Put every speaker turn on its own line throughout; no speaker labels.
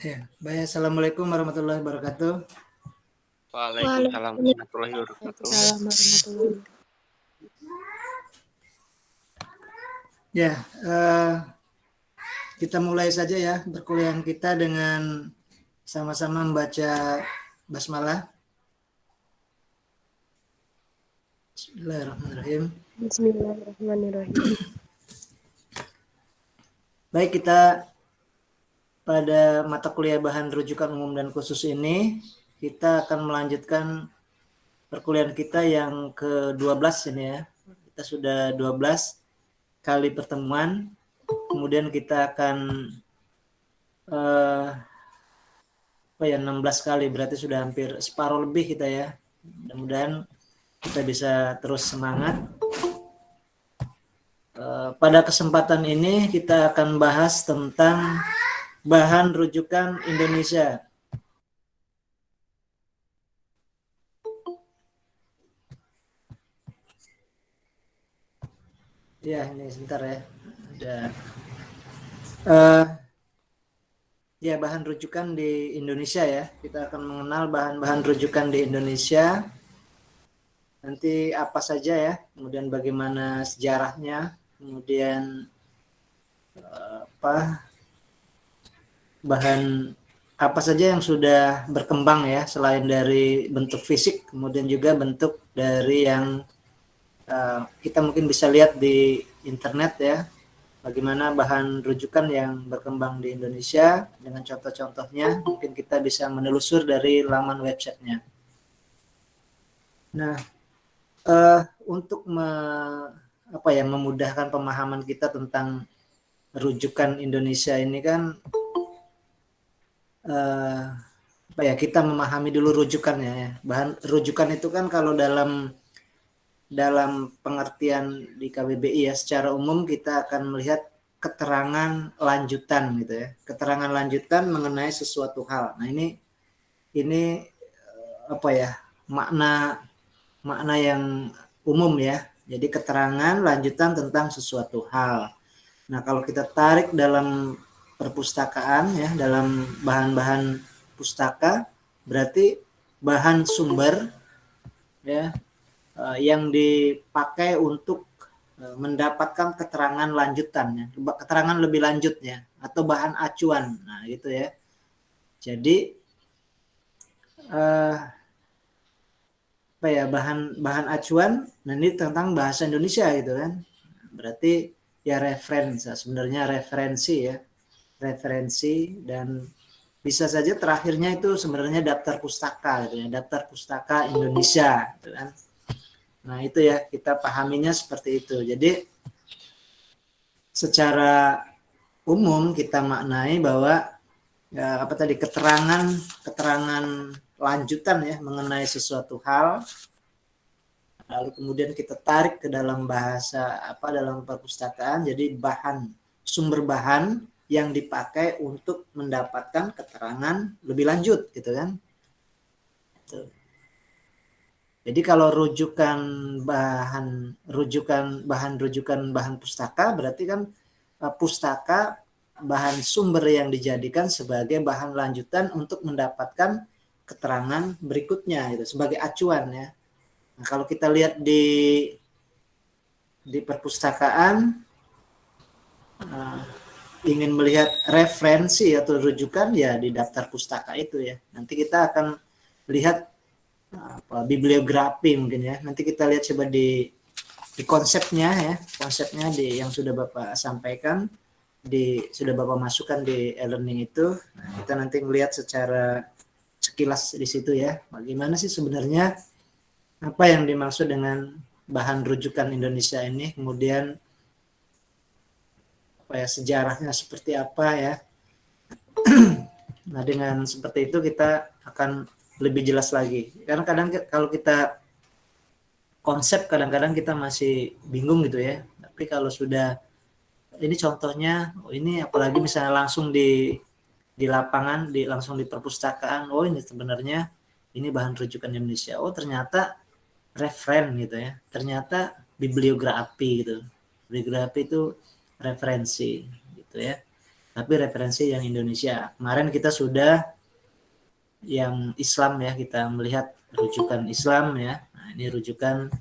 Ya, baik. Assalamualaikum warahmatullahi wabarakatuh.
Waalaikumsalam warahmatullahi wabarakatuh.
Waalaikumsalam warahmatullahi wabarakatuh.
Ya, kita mulai saja ya perkuliahan kita dengan sama-sama membaca basmalah. Bismillahirrahmanirrahim.
Bismillahirrahmanirrahim.
Baik, kita pada mata kuliah bahan rujukan umum dan khusus ini kita akan melanjutkan perkuliahan kita yang ke-12 ini ya. Kita sudah 12 kali pertemuan. Kemudian kita akan 16 kali, berarti sudah hampir separuh lebih kita ya. Mudah-mudahan kita bisa terus semangat. Pada kesempatan ini kita akan bahas tentang bahan rujukan Indonesia. Ya, ini sebentar ya. Ya, bahan rujukan di Indonesia ya. Kita akan mengenal bahan-bahan rujukan di Indonesia. Nanti apa saja ya, kemudian bagaimana sejarahnya, kemudian bahan apa saja yang sudah berkembang ya, selain dari bentuk fisik, kemudian juga bentuk dari yang kita mungkin bisa lihat di internet ya, bagaimana bahan rujukan yang berkembang di Indonesia dengan contoh-contohnya. Mungkin kita bisa menelusur dari laman websitenya. Nah, untuk memudahkan pemahaman kita tentang rujukan Indonesia ini kan, kita memahami dulu rujukannya ya. Bahan rujukan itu kan kalau dalam pengertian di KBBI ya, secara umum kita akan melihat keterangan lanjutan gitu ya. Keterangan lanjutan mengenai sesuatu hal. Nah, ini makna yang umum ya. Jadi keterangan lanjutan tentang sesuatu hal. Nah, kalau kita tarik dalam perpustakaan ya, dalam bahan-bahan pustaka, berarti bahan sumber ya yang dipakai untuk mendapatkan keterangan lanjutannya, keterangan lebih lanjutnya atau bahan acuan. Nah, gitu ya. Jadi bahan acuan, nah ini tentang bahasa Indonesia gitu kan. Berarti ya sebenarnya referensi ya. Referensi, dan bisa saja terakhirnya itu sebenarnya daftar pustaka gitu ya, daftar pustaka Indonesia gitu kan. Nah, itu ya, kita pahaminya seperti itu. Jadi secara umum kita maknai bahwa keterangan lanjutan ya mengenai sesuatu hal, lalu kemudian kita tarik ke dalam dalam perpustakaan, jadi sumber bahan yang dipakai untuk mendapatkan keterangan lebih lanjut gitu kan. Jadi kalau bahan pustaka berarti kan pustaka bahan sumber yang dijadikan sebagai bahan lanjutan untuk mendapatkan keterangan berikutnya gitu, sebagai acuan ya. Nah, kalau kita lihat di perpustakaan, ingin melihat referensi atau rujukan ya di daftar pustaka itu ya. Nanti kita akan lihat bibliografi mungkin ya. Nanti kita lihat coba di konsepnya ya, yang sudah Bapak sampaikan, sudah Bapak masukkan di e-learning itu. Nah, kita nanti melihat secara sekilas di situ ya, bagaimana sih sebenarnya apa yang dimaksud dengan bahan rujukan Indonesia ini, kemudian sejarahnya seperti apa ya. Nah, dengan seperti itu kita akan lebih jelas lagi. Karena kadang kalau kita konsep, kadang-kadang kita masih bingung gitu ya. Tapi kalau sudah ini contohnya, ini apalagi misalnya langsung di lapangan, langsung di perpustakaan, oh ini sebenarnya ini bahan rujukan Indonesia. Oh ternyata referen gitu ya. Ternyata bibliografi gitu. Bibliografi itu referensi gitu ya. tapi referensi yang Indonesia. Kemarin kita sudah yang Islam ya, kita melihat rujukan Islam ya. Nah, ini rujukan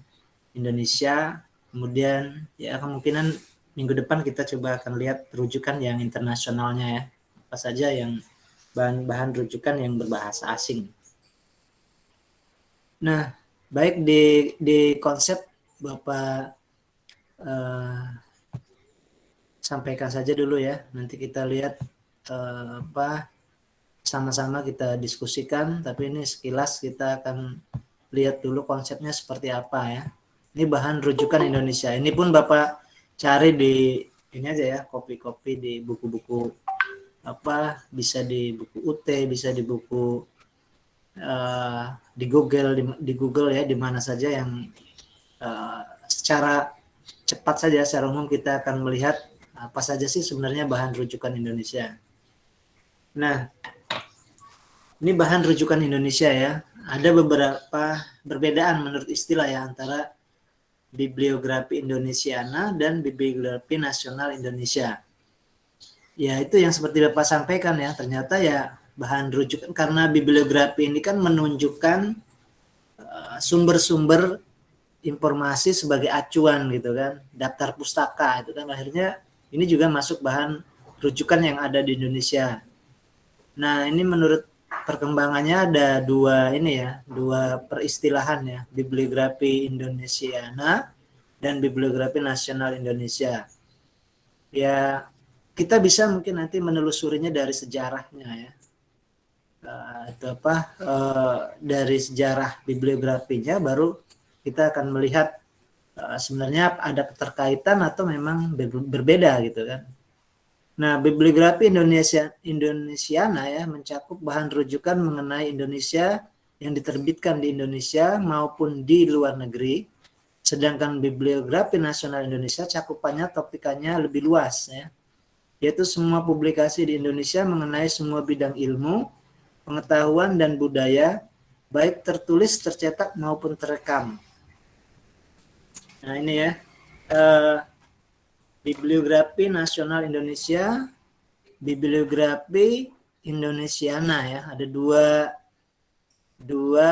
Indonesia. Kemudian ya kemungkinan minggu depan kita coba akan lihat rujukan yang internasionalnya ya. Apa saja yang bahan-bahan rujukan yang berbahasa asing. Nah, baik di konsep Bapak sampaikan saja dulu ya. Nanti kita lihat sama-sama kita diskusikan, tapi ini sekilas kita akan lihat dulu konsepnya seperti apa ya. Ini bahan rujukan Indonesia. Ini pun Bapak cari di ini aja ya, kopi-kopi di buku-buku bisa di buku UT, bisa di buku di Google ya, di mana saja yang secara cepat saja secara umum kita akan melihat apa saja sih sebenarnya bahan rujukan Indonesia. Nah, ini bahan rujukan Indonesia ya. Ada beberapa perbedaan menurut istilah ya antara bibliografi Indonesiana dan bibliografi nasional Indonesia. Ya itu yang seperti Bapak sampaikan ya, ternyata ya bahan rujukan karena bibliografi ini kan menunjukkan sumber-sumber informasi sebagai acuan gitu kan, daftar pustaka itu kan akhirnya ini juga masuk bahan rujukan yang ada di Indonesia. Nah, ini menurut perkembangannya ada dua peristilahan ya, bibliografi Indonesiana dan bibliografi nasional Indonesia. Ya, kita bisa mungkin nanti menelusurinya dari sejarahnya ya. Dari sejarah bibliografinya baru kita akan melihat sebenarnya ada keterkaitan atau memang berbeda gitu kan. Nah, bibliografi Indonesiana ya mencakup bahan rujukan mengenai Indonesia yang diterbitkan di Indonesia maupun di luar negeri. Sedangkan bibliografi nasional Indonesia cakupannya topikanya lebih luas ya. Yaitu semua publikasi di Indonesia mengenai semua bidang ilmu, pengetahuan dan budaya, baik tertulis, tercetak maupun terekam. Nah, ini ya. Bibliografi Nasional Indonesia, bibliografi Indonesiana ya. Ada dua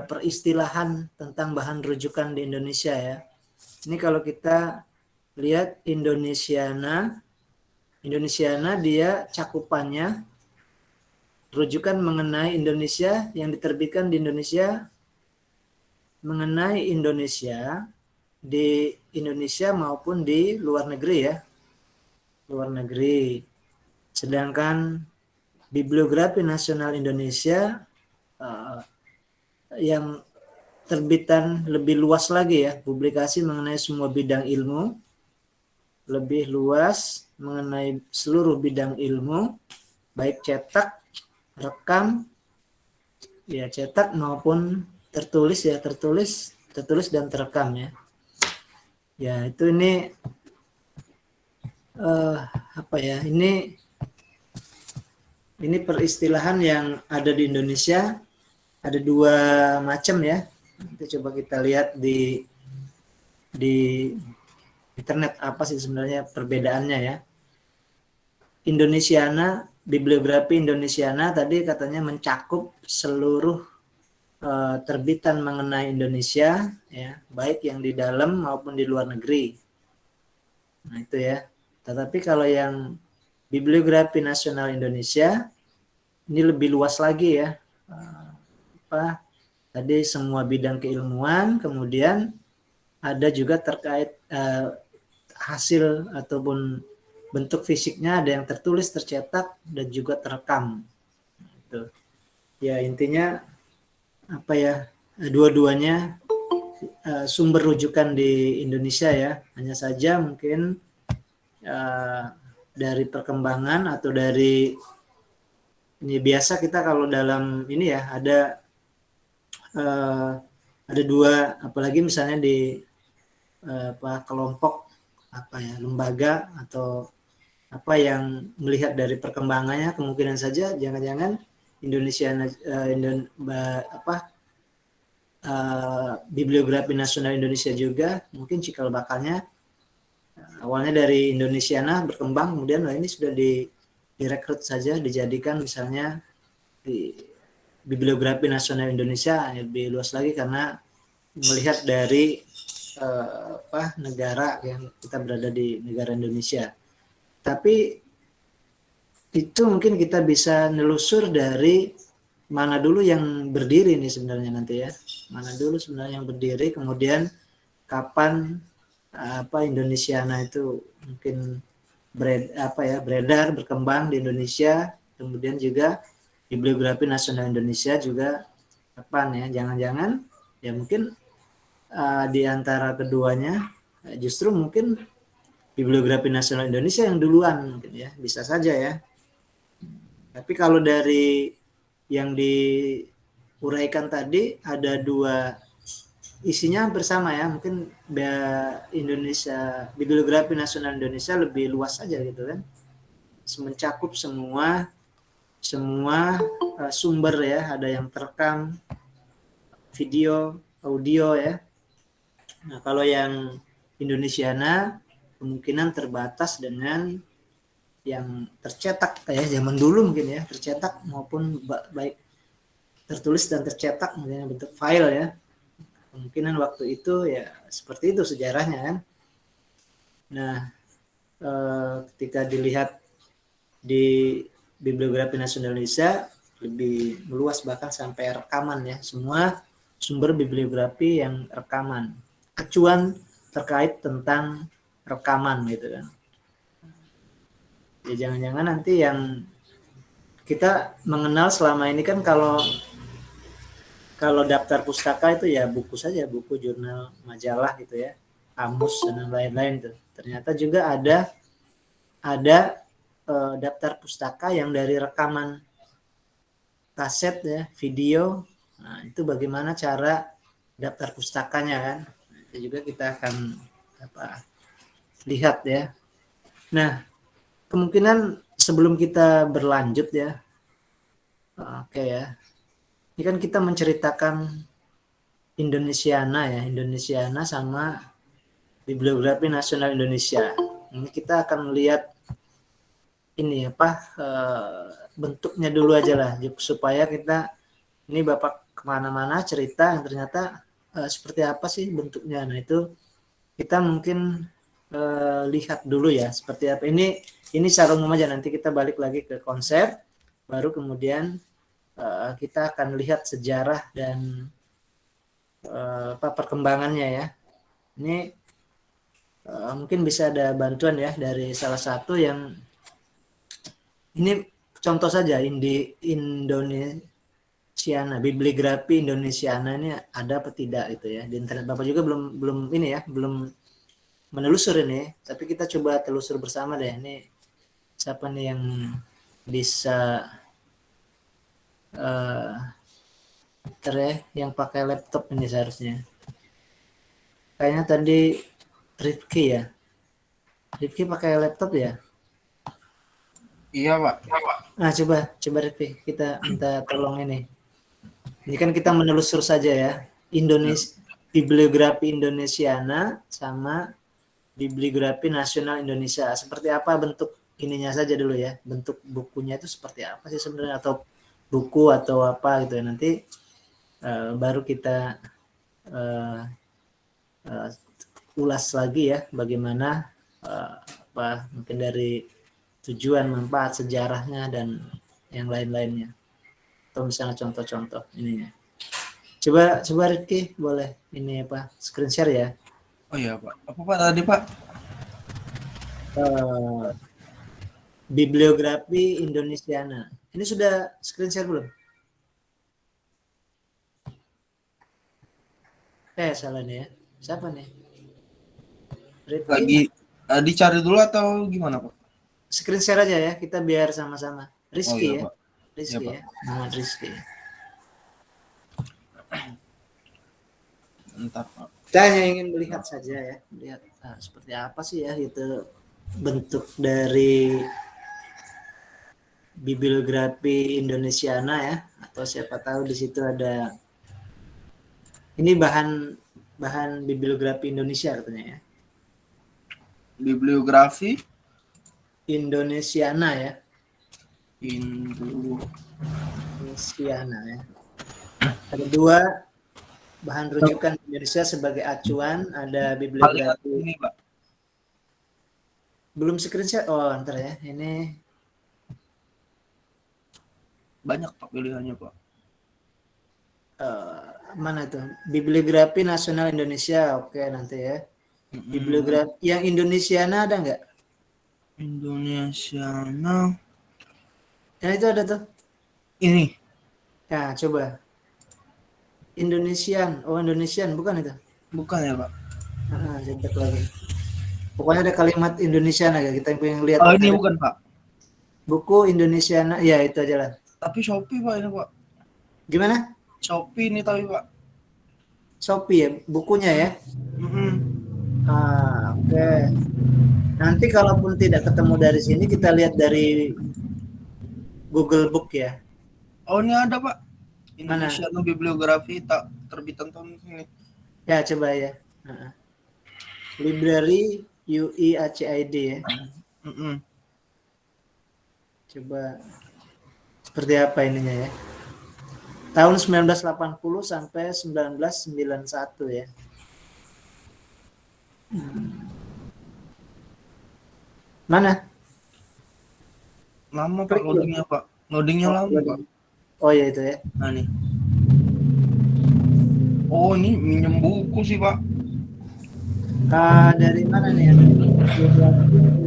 peristilahan tentang bahan rujukan di Indonesia ya. Ini kalau kita lihat Indonesiana dia cakupannya rujukan mengenai Indonesia yang diterbitkan di Indonesia mengenai Indonesia di Indonesia maupun di luar negeri ya. Luar negeri. Sedangkan bibliografi nasional Indonesia yang terbitan lebih luas lagi ya, publikasi mengenai semua bidang ilmu, lebih luas mengenai seluruh bidang ilmu, baik cetak, rekam, ya cetak maupun tertulis dan terekam ya. Ya itu ini ini peristilahan yang ada di Indonesia ada dua macam ya. Nanti coba kita lihat di internet apa sih sebenarnya perbedaannya ya. Indonesiana, bibliografi Indonesiana tadi katanya mencakup seluruh terbitan mengenai Indonesia ya, baik yang di dalam maupun di luar negeri. Nah, itu ya. Tetapi kalau yang bibliografi nasional Indonesia ini lebih luas lagi ya. Tadi semua bidang keilmuan, kemudian ada juga terkait hasil ataupun bentuk fisiknya, ada yang tertulis, tercetak dan juga terekam. Gitu. Ya intinya dua-duanya sumber rujukan di Indonesia ya. Hanya saja mungkin dari perkembangan atau dari ini biasa kita kalau dalam ini ya ada dua, apalagi misalnya di kelompok lembaga atau yang melihat dari perkembangannya, kemungkinan saja jangan-jangan bibliografi nasional Indonesia juga mungkin cikal bakalnya awalnya dari Indonesiana berkembang, kemudian ini sudah direkrut saja, dijadikan misalnya di Bibliografi Nasional Indonesia lebih luas lagi karena melihat dari negara yang kita berada di negara Indonesia. Tapi itu mungkin kita bisa nelusur dari mana dulu yang berdiri nih sebenarnya nanti ya. Mana dulu sebenarnya yang berdiri, kemudian kapan Indonesiana itu mungkin beredar berkembang di Indonesia, kemudian juga Bibliografi Nasional Indonesia juga kapan ya, jangan-jangan ya mungkin di antara keduanya justru mungkin Bibliografi Nasional Indonesia yang duluan mungkin ya, bisa saja ya. Tapi kalau dari yang diuraikan tadi ada dua, isinya hampir sama ya, mungkin Bibliografi Nasional Indonesia lebih luas saja gitu kan, mencakup semua sumber ya, ada yang terekam, video, audio ya. Nah kalau yang Indonesiana kemungkinan terbatas dengan yang tercetak kayak zaman dulu mungkin ya, tercetak maupun baik tertulis dan tercetak mungkin bentuk file ya. Kemungkinan waktu itu ya seperti itu sejarahnya kan. Nah ketika dilihat di Bibliografi Nasional Indonesia lebih meluas, bahkan sampai rekaman ya, semua sumber bibliografi yang rekaman, acuan terkait tentang rekaman gitu kan. Ya jangan-jangan nanti yang kita mengenal selama ini kan kalau daftar pustaka itu ya buku saja, buku, jurnal, majalah gitu ya, kamus dan lain-lain tuh. Ternyata juga ada daftar pustaka yang dari rekaman kaset ya, video. Nah, itu bagaimana cara daftar pustakanya kan. Itu juga kita akan lihat ya. Nah, kemungkinan sebelum kita berlanjut ya, oke ya, ini kan kita menceritakan Indonesiana sama Bibliografi Nasional Indonesia. Ini kita akan melihat ini bentuknya dulu aja lah, supaya kita ini Bapak kemana-mana cerita yang ternyata seperti apa sih bentuknya. Nah itu kita mungkin lihat dulu ya seperti apa. Ini secara umum aja, nanti kita balik lagi ke konsep, baru kemudian kita akan lihat sejarah dan perkembangannya ya. Ini mungkin bisa ada bantuan ya dari salah satu yang ini contoh saja, Indonesiana, Bibliografi Indonesiana ini ada apa tidak gitu ya. Di internet Bapak juga belum ini ya, belum menelusur ini, tapi kita coba telusur bersama deh. Ini siapa nih yang bisa yang pakai laptop ini seharusnya. Kayaknya tadi Rifki ya. Rifki pakai laptop ya?
Iya, Pak.
Nah, coba Rifki, kita minta tolong ini. Ini kan kita menelusur saja ya. Bibliografi Indonesiana sama Bibliografi Nasional Indonesia. Seperti apa bentuk ininya saja dulu ya. Bentuk bukunya itu seperti apa sih sebenarnya, atau buku atau apa gitu ya. Nanti baru kita ulas lagi ya bagaimana mungkin dari tujuan, manfaat, sejarahnya dan yang lain-lainnya, atau misalnya contoh-contoh ininya. Coba Rifki boleh ini screen share ya.
Oh iya Pak, apa Pak tadi Pak?
Bibliografi Indonesiana. Ini sudah screen share belum? Salah nih ya. Siapa nih? Rifki.
Lagi dicari dulu atau gimana Pak?
Screen share aja ya, kita biar sama-sama. Rizky
iya,
ya.
Pak.
Rizky
Iya,
ya. Muhammad Rizky.
Entar Pak.
Kita hanya ingin melihat saja ya, melihat seperti apa sih ya itu bentuk dari Bibliografi Indonesiana ya, atau siapa tahu di situ ada ini bahan bibliografi Indonesia katanya ya.
Bibliografi
Indonesiana ya.
Indo.
Indonesiana ya. Ada dua bahan rujukan Indonesia sebagai acuan, ada
Kalimat
bibliografi.
ini Pak.
Belum screenshot. Oh, ntar ya. Ini
Banyak Pak pilihannya Pak.
mana tuh? Bibliografi Nasional Indonesia. Oke, nanti ya. Bibliografi yang Indonesiana ada nggak?
Indonesiana.
Ya itu ada tuh.
Ini.
Ya, coba. Indonesian. Oh, Indonesian bukan itu?
Bukan ya Pak?
Cetak lagi. Pokoknya ada kalimat Indonesiana ya. Kita yang lihat.
Oh ini
ada
bukan Pak.
buku Indonesiana. Ya, itu aja lah.
Tapi Shopee Pak ini Pak.
Gimana?
Shopee ini tapi Pak.
Shopee ya, bukunya ya.
Mm-mm.
Oke. Nanti kalaupun tidak ketemu dari sini, kita lihat dari Google Book ya.
Oh ini ada Pak.
Mana?
Indonesiana Bibliografi tak terbitan tahun ini.
Ya, coba ya. Library UIACID ya.
Mm-mm.
Coba seperti apa ininya ya. Tahun 1980 sampai 1991 ya. Mana?
Lama Pak
Klik
loadingnya Pak. Loadingnya lama Pak.
Oh ya itu ya.
Nah nih. Oh ini minjem buku sih Pak.
Dari mana nih? Ada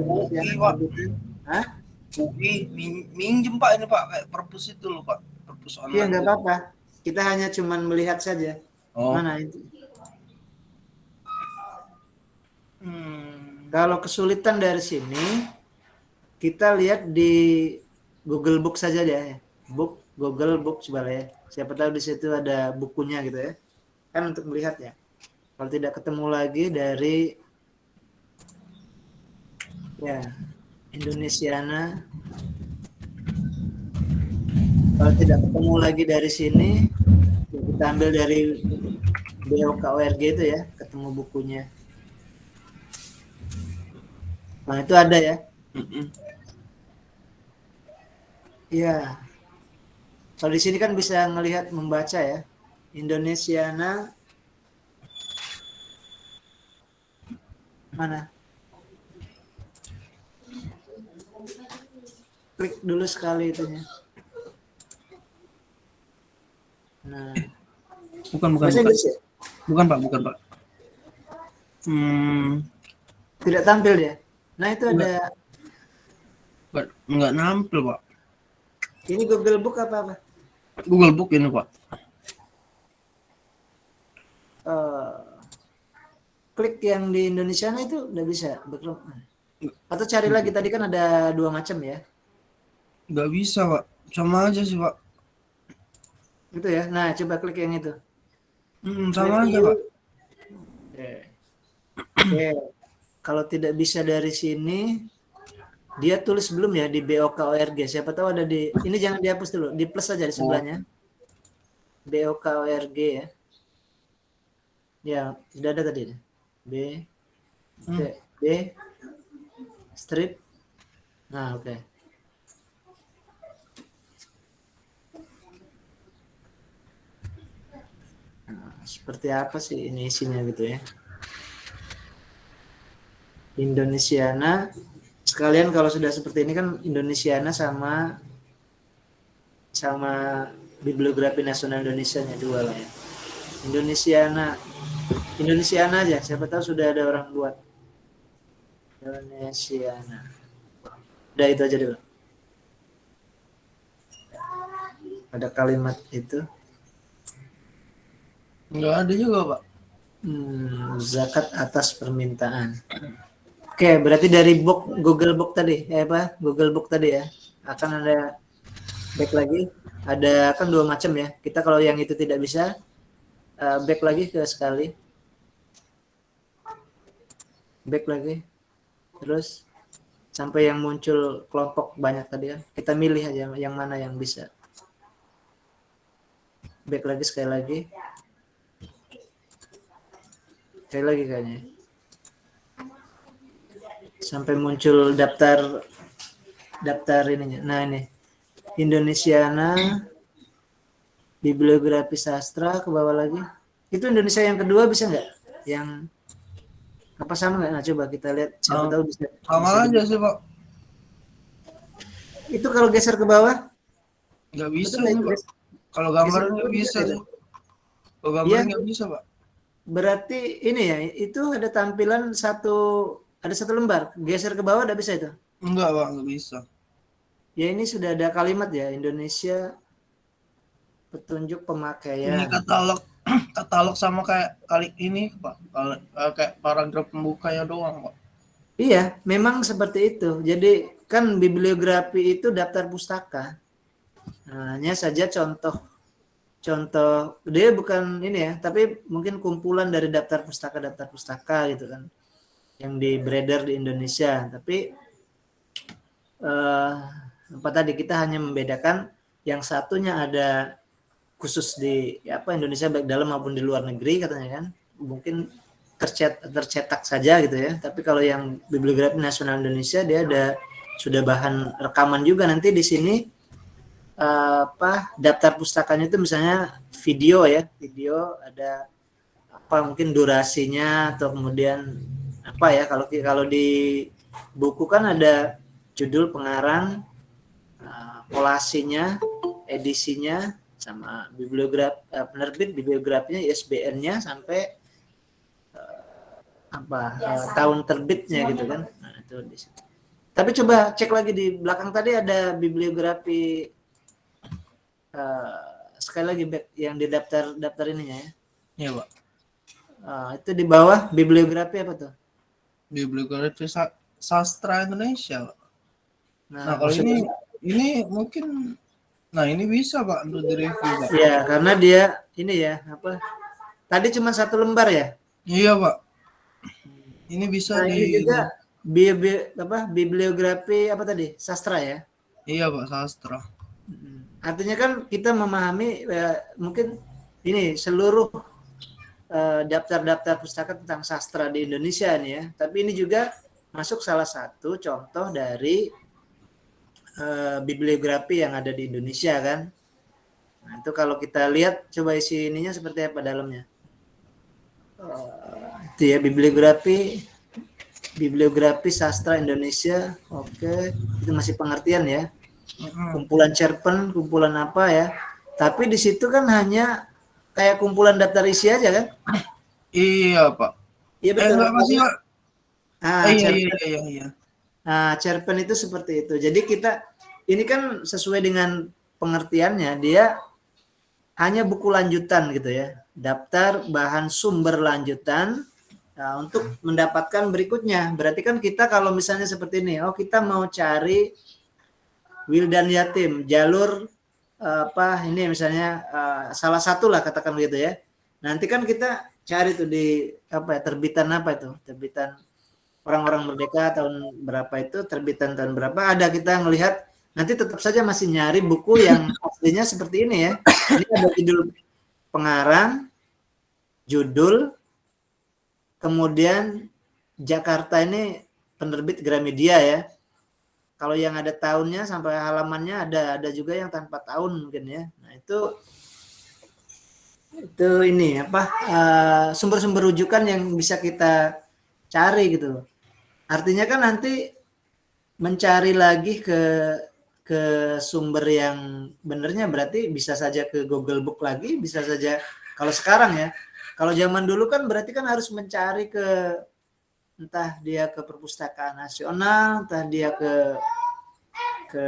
UI Pak.
Hah?
UI minjem Pak ini Pak kayak perpus itu loh Pak. Perpus online.
Iya nggak apa-apa. Kita hanya cuman melihat saja.
Oh.
Mana itu? Kalau kesulitan dari sini, kita lihat di Google Book saja ya. Google Book coba ya. Siapa tahu di situ ada bukunya gitu ya. Kan untuk melihat ya. Kalau tidak ketemu lagi dari ya Indonesiana. Kalau tidak ketemu lagi dari sini, ya kita ambil dari BOKORG itu ya, ketemu bukunya. Nah itu ada ya. Iya. Kalau di sini kan bisa ngelihat membaca ya. Indonesiana mana? Klik dulu sekali itunya. Nah.
Bukan.
Bahasa Inggris ya?
Bukan Pak.
Tidak tampil ya. Nah itu ada.
Enggak nampil Pak.
Ini Google Book apa?
Google Book ini Pak.
Klik yang di Indonesia itu udah bisa. Atau cari lagi, tadi kan ada dua macam ya.
Nggak bisa Pak. Sama aja sih Pak.
Gitu ya. Nah coba klik yang itu.
Sama aja Pak.
Oke. Kalau tidak bisa dari sini, dia tulis belum ya di BOKORG. Siapa tahu ada di ini, jangan dihapus dulu, di plus saja di sebelahnya. BOKORG ya. Ya, sudah ada tadi. B strip. Nah, oke. Nah, seperti apa sih ini isinya gitu ya. Indonesiana sekalian, kalau sudah seperti ini kan Indonesiana sama Bibliografi Nasional Indonesianya dua lah ya. Indonesiana aja, siapa tahu sudah ada orang buat. Indonesiana. Udah itu aja dulu. Ada kalimat itu.
Nggak ada juga Pak.
Zakat atas permintaan. Oke, berarti dari Google Book tadi, Google Book tadi ya, akan ada back lagi. Ada kan dua macam ya. Kita kalau yang itu tidak bisa, back lagi ke sekali. Back lagi. Terus sampai yang muncul kelompok banyak tadi kan. Kita milih aja yang mana yang bisa. Back lagi sekali lagi. Sekali lagi kayaknya. sampai muncul daftar ininya. Nah ini Indonesiana, bibliografi sastra, ke bawah lagi. Itu Indonesia yang kedua bisa nggak? Yang apa sama nggak? Nah coba kita lihat, siapa tahu bisa.
Sama aja sih Pak.
Itu kalau geser ke bawah?
Nggak bisa
Betul,
sih Pak. Kalau gambar nggak bisa
gitu.
sih. Kalau gambar nggak bisa Pak.
Berarti ini ya, itu ada tampilan ada satu lembar. Geser ke bawah nggak bisa itu?
Enggak Pak, nggak bisa.
Ya ini sudah ada kalimat ya, Indonesia petunjuk
Ini
pemakaian.
katalog sama kayak kali ini Pak. Kayak paragraf pembukanya doang Pak.
Iya, memang seperti itu. Jadi kan bibliografi itu daftar pustaka. Nah, hanya saja contoh dia bukan ini ya, tapi mungkin kumpulan dari daftar pustaka gitu kan, yang beredar di Indonesia. Tapi apa tadi, kita hanya membedakan yang satunya ada khusus di Indonesia baik dalam maupun di luar negeri katanya kan, mungkin tercetak saja gitu ya. Tapi kalau yang bibliografi nasional Indonesia, dia sudah bahan rekaman juga. Nanti di sini daftar pustakanya itu misalnya video ada mungkin durasinya, atau kemudian kalau di buku kan ada judul, pengarang, kolasinya, edisinya, sama penerbit, bibliografinya, ISBN-nya, sampai tahun terbitnya gitu kan. Nah, itu di situ. Tapi coba cek lagi di belakang, tadi ada bibliografi sekali lagi yang di daftar ininya ya.
Iya Pak.
Itu di bawah bibliografi apa tuh?
Bibliografi sastra Indonesia Pak. Nah kalau ini mungkin, ini bisa Pak untuk direview Pak.
Ya, karena dia ini ya tadi cuma satu lembar ya.
Iya Pak. Ini bisa
ini juga bibliografi apa tadi? Sastra ya.
Iya Pak, sastra.
Artinya kan kita memahami mungkin ini seluruh daftar pustaka tentang sastra di Indonesia nih ya. Tapi ini juga masuk salah satu contoh dari bibliografi yang ada di Indonesia kan. Nah, itu kalau kita lihat, coba isi ininya seperti apa dalamnya. Itu ya, bibliografi sastra Indonesia. Oke, itu masih pengertian ya. Kumpulan cerpen, kumpulan apa ya. Tapi di situ kan hanya kayak kumpulan daftar isi aja kan?
Iya Pak.
Iya betul.
Enggak masih Pak. Iya.
Nah, cerpen itu seperti itu. Jadi ini kan sesuai dengan pengertiannya, dia hanya buku lanjutan gitu ya. Daftar bahan sumber lanjutan untuk mendapatkan berikutnya. Berarti kan kita kalau misalnya seperti ini, kita mau cari Wildan Yatim, jalur ini misalnya salah satu lah katakan begitu ya. Nanti kan kita cari tuh di terbitan apa itu? Terbitan Orang-orang Merdeka tahun berapa itu, terbitan tahun berapa, ada kita ngelihat, nanti tetap saja masih nyari buku yang aslinya seperti ini ya. Ini ada judul pengarang, judul, kemudian Jakarta ini penerbit Gramedia ya. Kalau yang ada tahunnya sampai halamannya ada juga yang tanpa tahun mungkin ya. Nah, itu ini sumber-sumber rujukan yang bisa kita cari gitu. Artinya kan nanti mencari lagi ke sumber yang benernya, berarti bisa saja ke Google Book lagi, bisa saja kalau sekarang ya. Kalau zaman dulu kan berarti kan harus mencari entah dia ke Perpustakaan Nasional, entah dia ke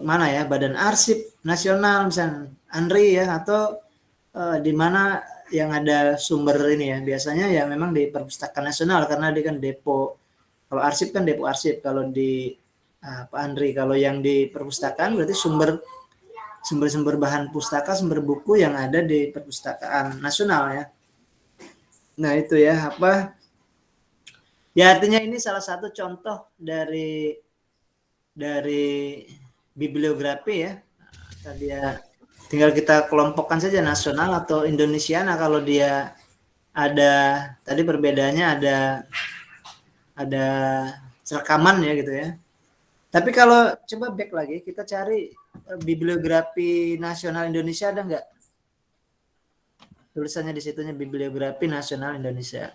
mana ya, Badan Arsip Nasional misalnya, ANRI ya, atau di mana yang ada sumber ini ya. Biasanya ya memang di Perpustakaan Nasional karena dia kan depo. Kalau arsip kan depo arsip, kalau di ANRI, kalau yang di perpustakaan berarti sumber bahan pustaka, sumber buku yang ada di Perpustakaan Nasional ya. Nah, itu ya ya artinya ini salah satu contoh dari bibliografi ya. Tadi ya tinggal kita kelompokkan saja nasional atau Indonesiana. Kalau dia ada tadi perbedaannya ada rekaman ya gitu ya. Tapi kalau coba back lagi, kita cari bibliografi nasional Indonesia ada nggak? Tulisannya di situnya bibliografi nasional Indonesia.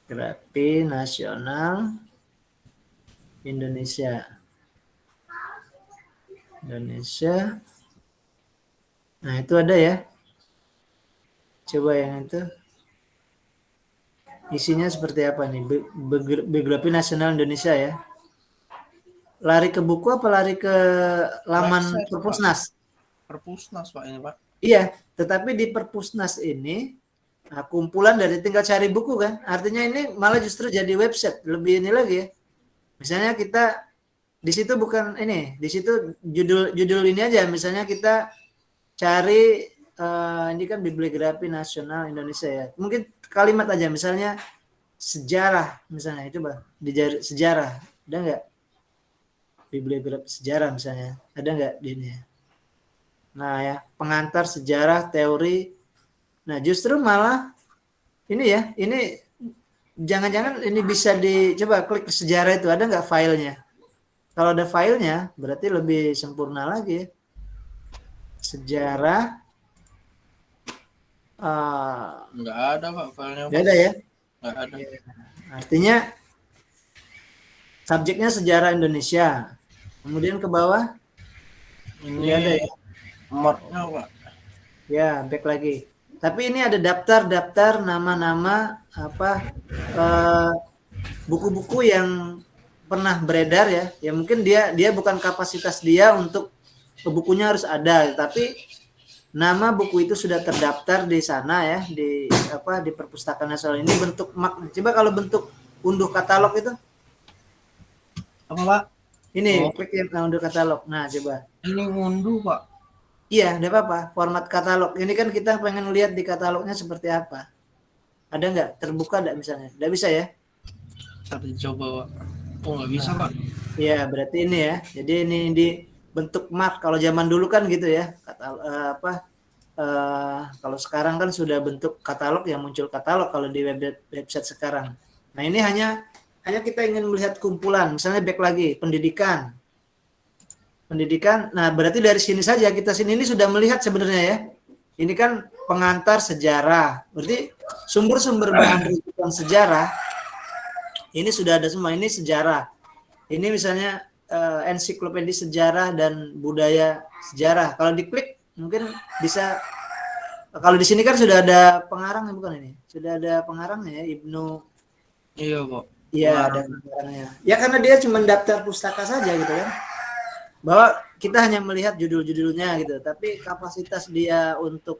Grafi nasional Indonesia. Nah, itu ada ya. Coba yang itu. Isinya seperti apa nih? Biografi nasional Indonesia ya. Lari ke buku apa lari ke laman
Website,
Perpusnas?
Perpusnas Pak ini Pak.
Iya, tetapi di Perpusnas ini kumpulan dari tinggal cari buku kan. Artinya ini malah justru jadi website, lebih ini lagi ya. Misalnya kita di situ bukan ini, di situ judul ini aja. Misalnya kita cari ini kan bibliografi nasional Indonesia ya. Mungkin kalimat aja misalnya sejarah misalnya, itu Bang. Di sejarah ada nggak? Bibliografi sejarah misalnya ada nggak di ini ya? Nah ya, pengantar sejarah teori. Nah justru malah ini ya, ini jangan-jangan ini bisa dicoba klik sejarah itu, ada nggak filenya? Kalau ada filenya berarti lebih sempurna lagi ya. Sejarah
Nggak ada Pak filenya.
Nggak ada ya?
Nggak ada.
Artinya subjeknya sejarah Indonesia. Kemudian ke bawah
Ini
ada ya.
marknya Pak.
Ya, back lagi. Tapi ini ada daftar nama-nama buku-buku yang pernah beredar ya. Ya mungkin dia bukan kapasitas dia untuk bukunya harus ada, tapi nama buku itu sudah terdaftar di sana ya, di Perpustakaan Nasional ini bentuk coba kalau bentuk unduh katalog itu.
Apa Pak?
Ini klik yang unduh katalog. Nah, coba.
Ini ngunduh Pak.
Iya, enggak apa-apa. Format katalog. Ini kan kita pengen lihat di katalognya seperti apa. Ada nggak? Terbuka enggak misalnya? Enggak bisa ya?
Tapi coba Pak. Oh nggak bisa Pak.
Iya, berarti ini ya. Jadi ini di bentuk mark. Kalau zaman dulu kan gitu ya. Kalau sekarang kan sudah bentuk katalog, yang muncul katalog kalau di website sekarang. Nah, ini hanya kita ingin melihat kumpulan. Misalnya back lagi, pendidikan. Nah berarti dari sini saja kita ini sudah melihat sebenarnya ya. Ini kan pengantar sejarah. Berarti sumber-sumber bahan rujukan sejarah ini sudah ada semua. Ini sejarah. Ini misalnya ensiklopedia sejarah dan budaya sejarah. Kalau diklik mungkin bisa. Kalau di sini kan sudah ada pengarangnya, bukan ini? Sudah ada pengarangnya ya, Ibnu.
Iya Pak.
Iya, ada pengarangnya. Ya karena dia cuma daftar pustaka saja gitu kan. Bahwa kita hanya melihat judul-judulnya gitu, tapi kapasitas dia untuk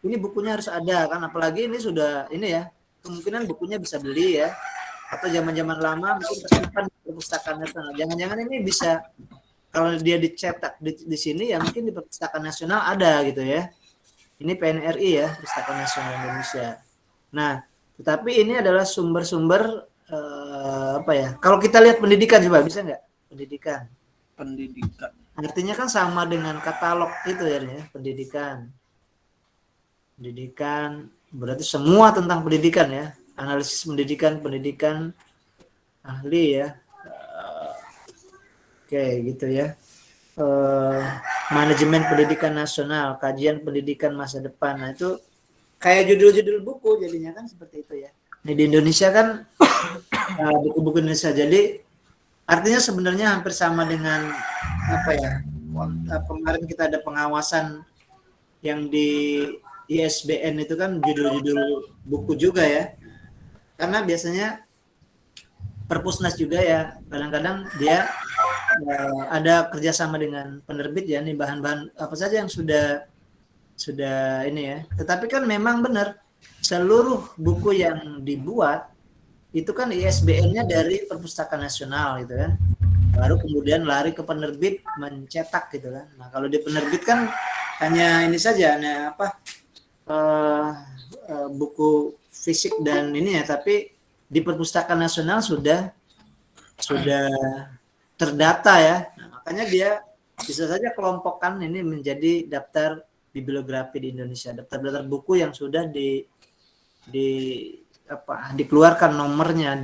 ini bukunya harus ada kan, apalagi ini sudah ini ya, kemungkinan bukunya bisa beli ya, atau zaman-zaman lama mungkin tersimpan di Perpustakaan Nasional. Jangan-jangan ini bisa kalau dia dicetak di sini ya mungkin di Perpustakaan Nasional ada gitu ya. Ini PNRI ya, Perpustakaan Nasional Indonesia. Nah, tetapi ini adalah sumber-sumber kalau kita lihat pendidikan coba bisa nggak? Pendidikan. Artinya kan sama dengan katalog itu ya, pendidikan berarti semua tentang pendidikan ya, analisis pendidikan ahli ya. Oke gitu ya. Manajemen pendidikan nasional, kajian pendidikan masa depan. Nah itu kayak judul-judul buku jadinya kan seperti itu ya. Ini di Indonesia kan buku-buku Indonesia, jadi artinya sebenarnya hampir sama dengan kemarin kita ada pengawasan yang di ISBN itu kan judul-judul buku juga ya, karena biasanya Perpusnas juga ya kadang-kadang dia ada kerjasama dengan penerbit ya, nih bahan-bahan apa saja yang sudah ini ya. Tetapi kan memang benar seluruh buku yang dibuat itu kan ISBN-nya dari Perpustakaan Nasional gitu kan. Baru kemudian lari ke penerbit mencetak gitu kan. Nah, kalau di penerbit kan hanya ini saja buku fisik dan ini ya, tapi di Perpustakaan Nasional sudah terdata ya. Nah, makanya dia bisa saja kelompokkan ini menjadi daftar bibliografi di Indonesia, daftar buku yang sudah dikeluarkan nomornya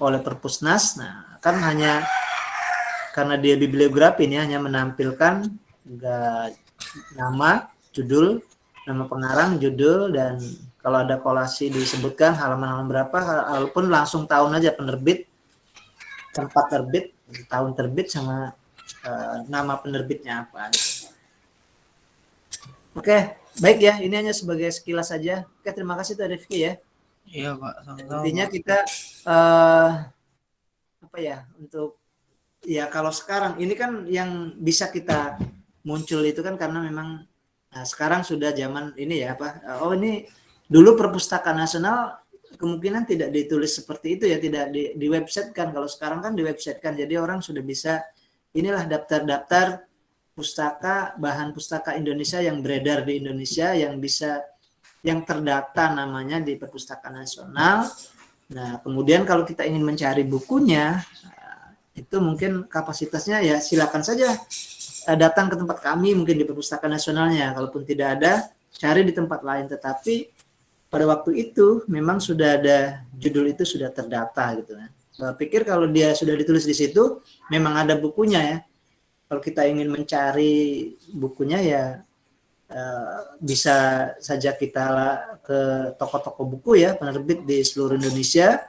oleh Perpusnas. Nah, kan hanya karena dia bibliografi ini hanya menampilkan nama, judul, nama pengarang, judul, dan kalau ada kolasi disebutkan halaman berapa, walaupun langsung tahun aja penerbit, tempat terbit, tahun terbit, sama nama penerbitnya apa. Oke, baik ya, ini hanya sebagai sekilas saja. Oke, terima kasih Tuh Rifki ya.
Iya Pak, sama-sama.
Intinya kita apa ya, untuk ya kalau sekarang ini kan yang bisa kita muncul itu kan karena memang sekarang sudah zaman ini ya ini dulu Perpustakaan Nasional kemungkinan tidak ditulis seperti itu ya, tidak di website kan. Kalau sekarang kan di website kan, jadi orang sudah bisa inilah daftar-daftar pustaka, bahan pustaka Indonesia yang beredar di Indonesia yang bisa, yang terdata namanya di Perpustakaan Nasional. Nah, kemudian kalau kita ingin mencari bukunya, itu mungkin kapasitasnya ya silakan saja datang ke tempat kami, mungkin di Perpustakaan Nasionalnya. Kalaupun tidak ada, cari di tempat lain. Tetapi pada waktu itu memang sudah ada judul itu sudah terdata gitu kan. Saya pikir kalau dia sudah ditulis di situ, memang ada bukunya ya. Kalau kita ingin mencari bukunya ya bisa saja kita ke toko-toko buku ya, penerbit di seluruh Indonesia,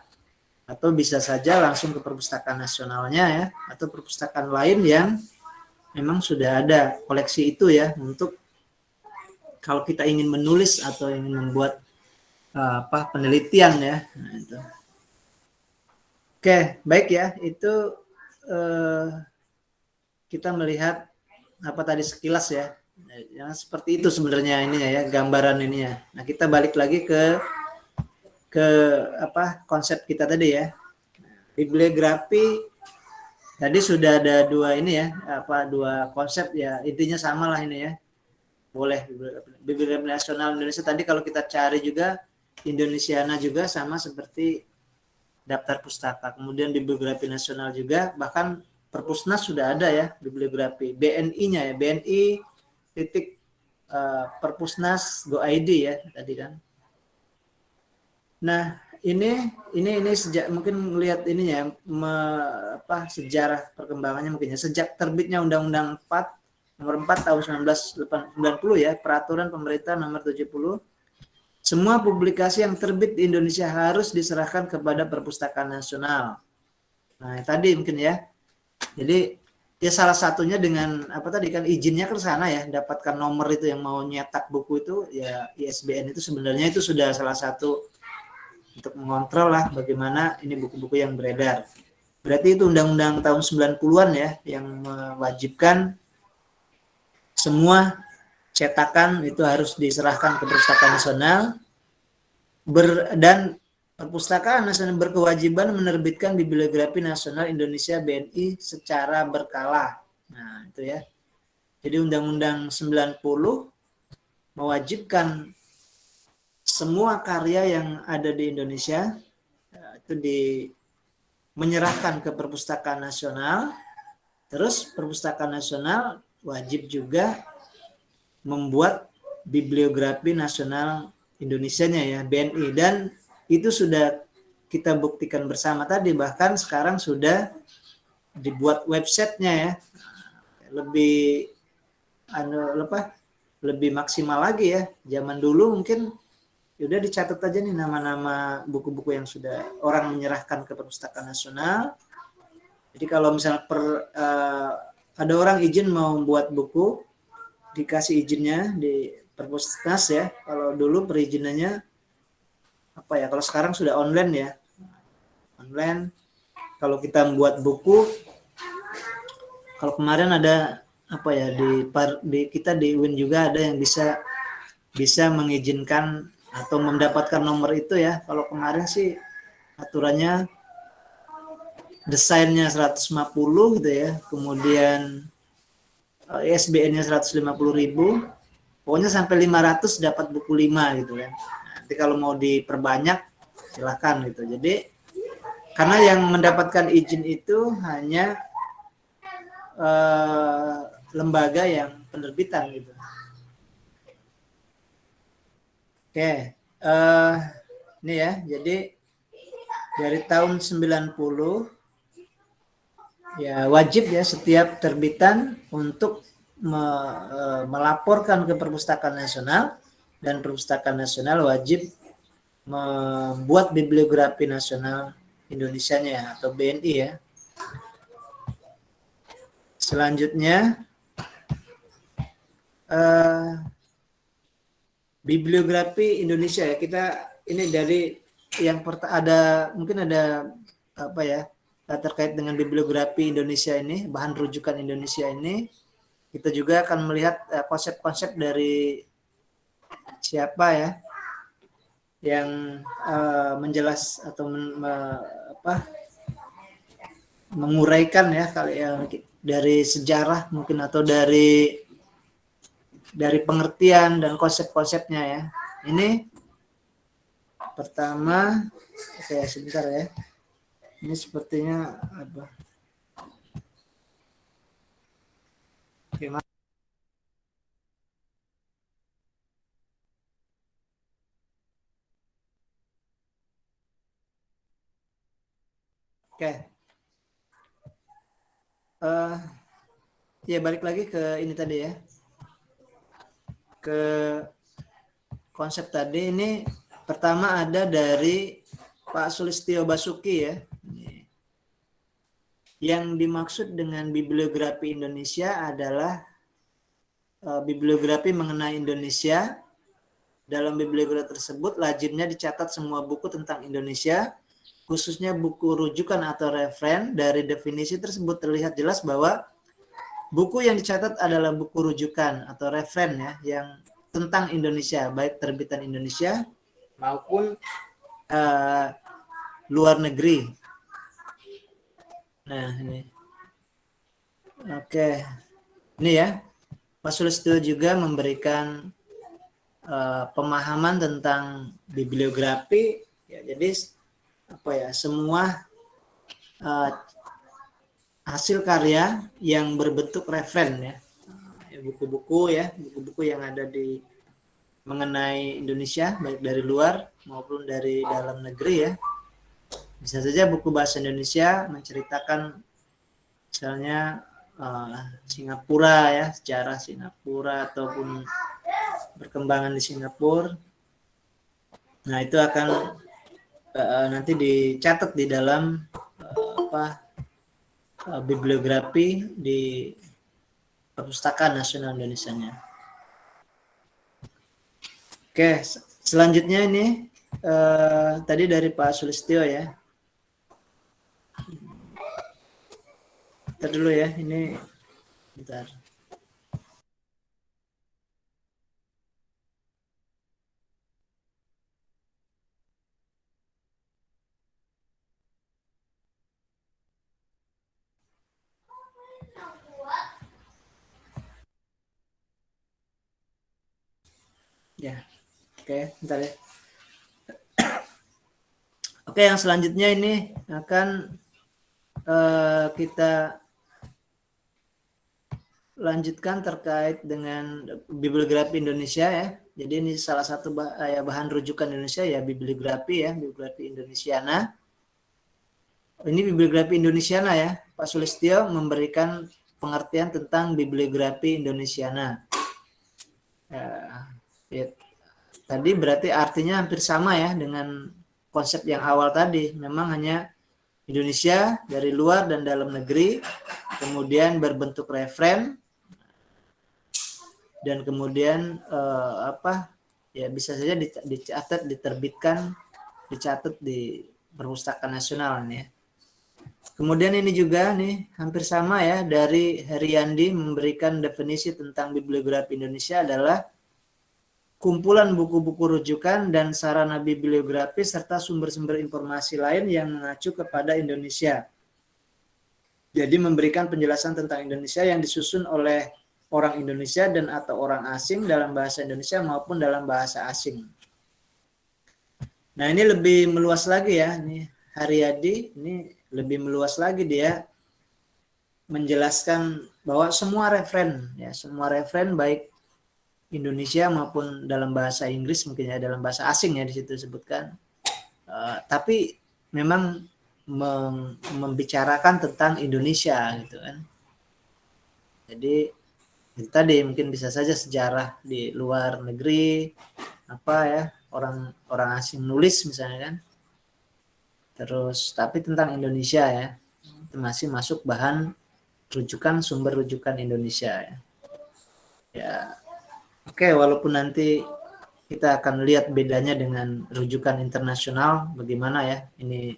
atau bisa saja langsung ke Perpustakaan Nasionalnya ya, atau perpustakaan lain yang memang sudah ada koleksi itu ya, untuk kalau kita ingin menulis atau ingin membuat penelitian ya. Nah, itu. Oke, baik ya, itu kita melihat apa tadi sekilas ya. Yang seperti itu sebenarnya ininya ya, gambaran ininya. Nah, kita balik lagi ke konsep kita tadi ya. Bibliografi tadi sudah ada dua ini ya, dua konsep ya, intinya sama lah ini ya. Boleh bibliografi nasional Indonesia tadi kalau kita cari juga Indonesiana juga sama seperti daftar pustaka. Kemudian bibliografi nasional juga, bahkan Perpusnas sudah ada ya bibliografi. BNI-nya ya, BNI titik perpusnas.go.id ya tadi kan. Nah, ini sejak mungkin melihat ininya sejarah perkembangannya mungkin ya, sejak terbitnya Undang-Undang 4 nomor 4 tahun 1990 ya, peraturan pemerintah nomor 70, semua publikasi yang terbit di Indonesia harus diserahkan kepada Perpustakaan Nasional. Nah, tadi mungkin ya. Jadi ya salah satunya dengan kan izinnya ke sana ya, dapatkan nomor itu yang mau nyetak buku itu ya, ISBN itu sebenarnya itu sudah salah satu untuk mengontrol lah bagaimana ini buku-buku yang beredar. Berarti itu undang-undang tahun 90-an ya yang mewajibkan semua cetakan itu harus diserahkan ke Perpustakaan Nasional, dan Perpustakaan Nasional berkewajiban menerbitkan bibliografi nasional Indonesia BNI secara berkala. Nah, itu ya. Jadi Undang-Undang 90 mewajibkan semua karya yang ada di Indonesia itu menyerahkan ke Perpustakaan Nasional. Terus Perpustakaan Nasional wajib juga membuat bibliografi nasional Indonesianya ya, BNI, dan itu sudah kita buktikan bersama tadi, bahkan sekarang sudah dibuat websitenya ya, lebih lebih maksimal lagi ya. Zaman dulu mungkin udah dicatat aja nih nama-nama buku-buku yang sudah orang menyerahkan ke Perpustakaan Nasional. Jadi kalau misalnya ada orang izin mau buat buku, dikasih izinnya di Perpusnas ya. Kalau dulu perizinannya kalau sekarang sudah online ya. Online. Kalau kita membuat buku, kalau kemarin ada kita di UIN juga ada yang bisa mengizinkan atau mendapatkan nomor itu ya. Kalau kemarin sih aturannya desainnya 150 gitu ya. Kemudian ISBN-nya 150.000. Pokoknya sampai 500 dapat buku 5 gitu kan. Nanti kalau mau diperbanyak silakan gitu. Jadi karena yang mendapatkan izin itu hanya lembaga yang penerbitan gitu. Oke, ini ya. Jadi dari tahun 90 ya wajib ya setiap terbitan untuk melaporkan ke Perpustakaan Nasional, dan Perpustakaan Nasional wajib membuat bibliografi nasional Indonesianya atau BNI ya. Selanjutnya bibliografi Indonesia ya, kita ini dari yang mungkin ada apa ya terkait dengan bibliografi Indonesia ini, bahan rujukan Indonesia ini, kita juga akan melihat konsep-konsep dari siapa ya yang menjelas atau menguraikan ya kali ya dari sejarah mungkin atau dari pengertian dan konsep-konsepnya ya. Ini pertama, oke sebentar ya. Ini sepertinya apa? Oke, Oke. Ya balik lagi ke ini tadi ya. Ke konsep tadi ini pertama ada dari Pak Sulistyo Basuki ya. Yang dimaksud dengan bibliografi Indonesia adalah bibliografi mengenai Indonesia. Dalam bibliografi tersebut lazimnya dicatat semua buku tentang Indonesia, khususnya buku rujukan atau referen. Dari definisi tersebut terlihat jelas bahwa buku yang dicatat adalah buku rujukan atau referen ya, yang tentang Indonesia, baik terbitan Indonesia maupun luar negeri. Nah ini, oke, ini ya, Pak Sulistyo juga memberikan pemahaman tentang bibliografi ya, jadi apa ya, semua hasil karya yang berbentuk referen ya, buku-buku yang ada di mengenai Indonesia baik dari luar maupun dari dalam negeri ya. Bisa saja buku bahasa Indonesia menceritakan misalnya Singapura ya, sejarah Singapura ataupun perkembangan di Singapura. Nah itu akan nanti dicatat di dalam bibliografi di Perpustakaan Nasional Indonesianya. Oke, selanjutnya ini tadi dari Pak Sulistyo ya. Bentar dulu ya, ini bentar. Ya, oke, bentar ya. Oke, yang selanjutnya ini akan kita lanjutkan terkait dengan bibliografi Indonesia ya. Jadi ini salah satu bahan rujukan Indonesia ya, bibliografi Indonesiana. Ini bibliografi Indonesiana ya. Pak Sulistyo memberikan pengertian tentang bibliografi Indonesiana. Ya, tadi berarti artinya hampir sama ya dengan konsep yang awal tadi. Memang hanya Indonesia dari luar dan dalam negeri, kemudian berbentuk referen, dan kemudian ya bisa saja dicatat, diterbitkan, dicatat di Perpustakaan Nasional nih ya. Kemudian ini juga nih hampir sama ya, dari Heriandi memberikan definisi tentang bibliografi Indonesia adalah kumpulan buku-buku rujukan dan sarana bibliografi serta sumber-sumber informasi lain yang mengacu kepada Indonesia. Jadi memberikan penjelasan tentang Indonesia yang disusun oleh orang Indonesia dan atau orang asing dalam bahasa Indonesia maupun dalam bahasa asing. Nah ini lebih meluas lagi ya, ini Haryadi ini lebih meluas lagi, dia menjelaskan bahwa semua referen baik Indonesia maupun dalam bahasa Inggris, mungkin ya dalam bahasa asing ya di situ disebutkan. Tapi memang membicarakan tentang Indonesia gitu kan. Jadi itu tadi mungkin bisa saja sejarah di luar negeri apa ya, orang asing nulis misalnya kan. Terus tapi tentang Indonesia ya, itu masih masuk bahan rujukan, sumber rujukan Indonesia ya. Ya, oke, walaupun nanti kita akan lihat bedanya dengan rujukan internasional bagaimana ya, ini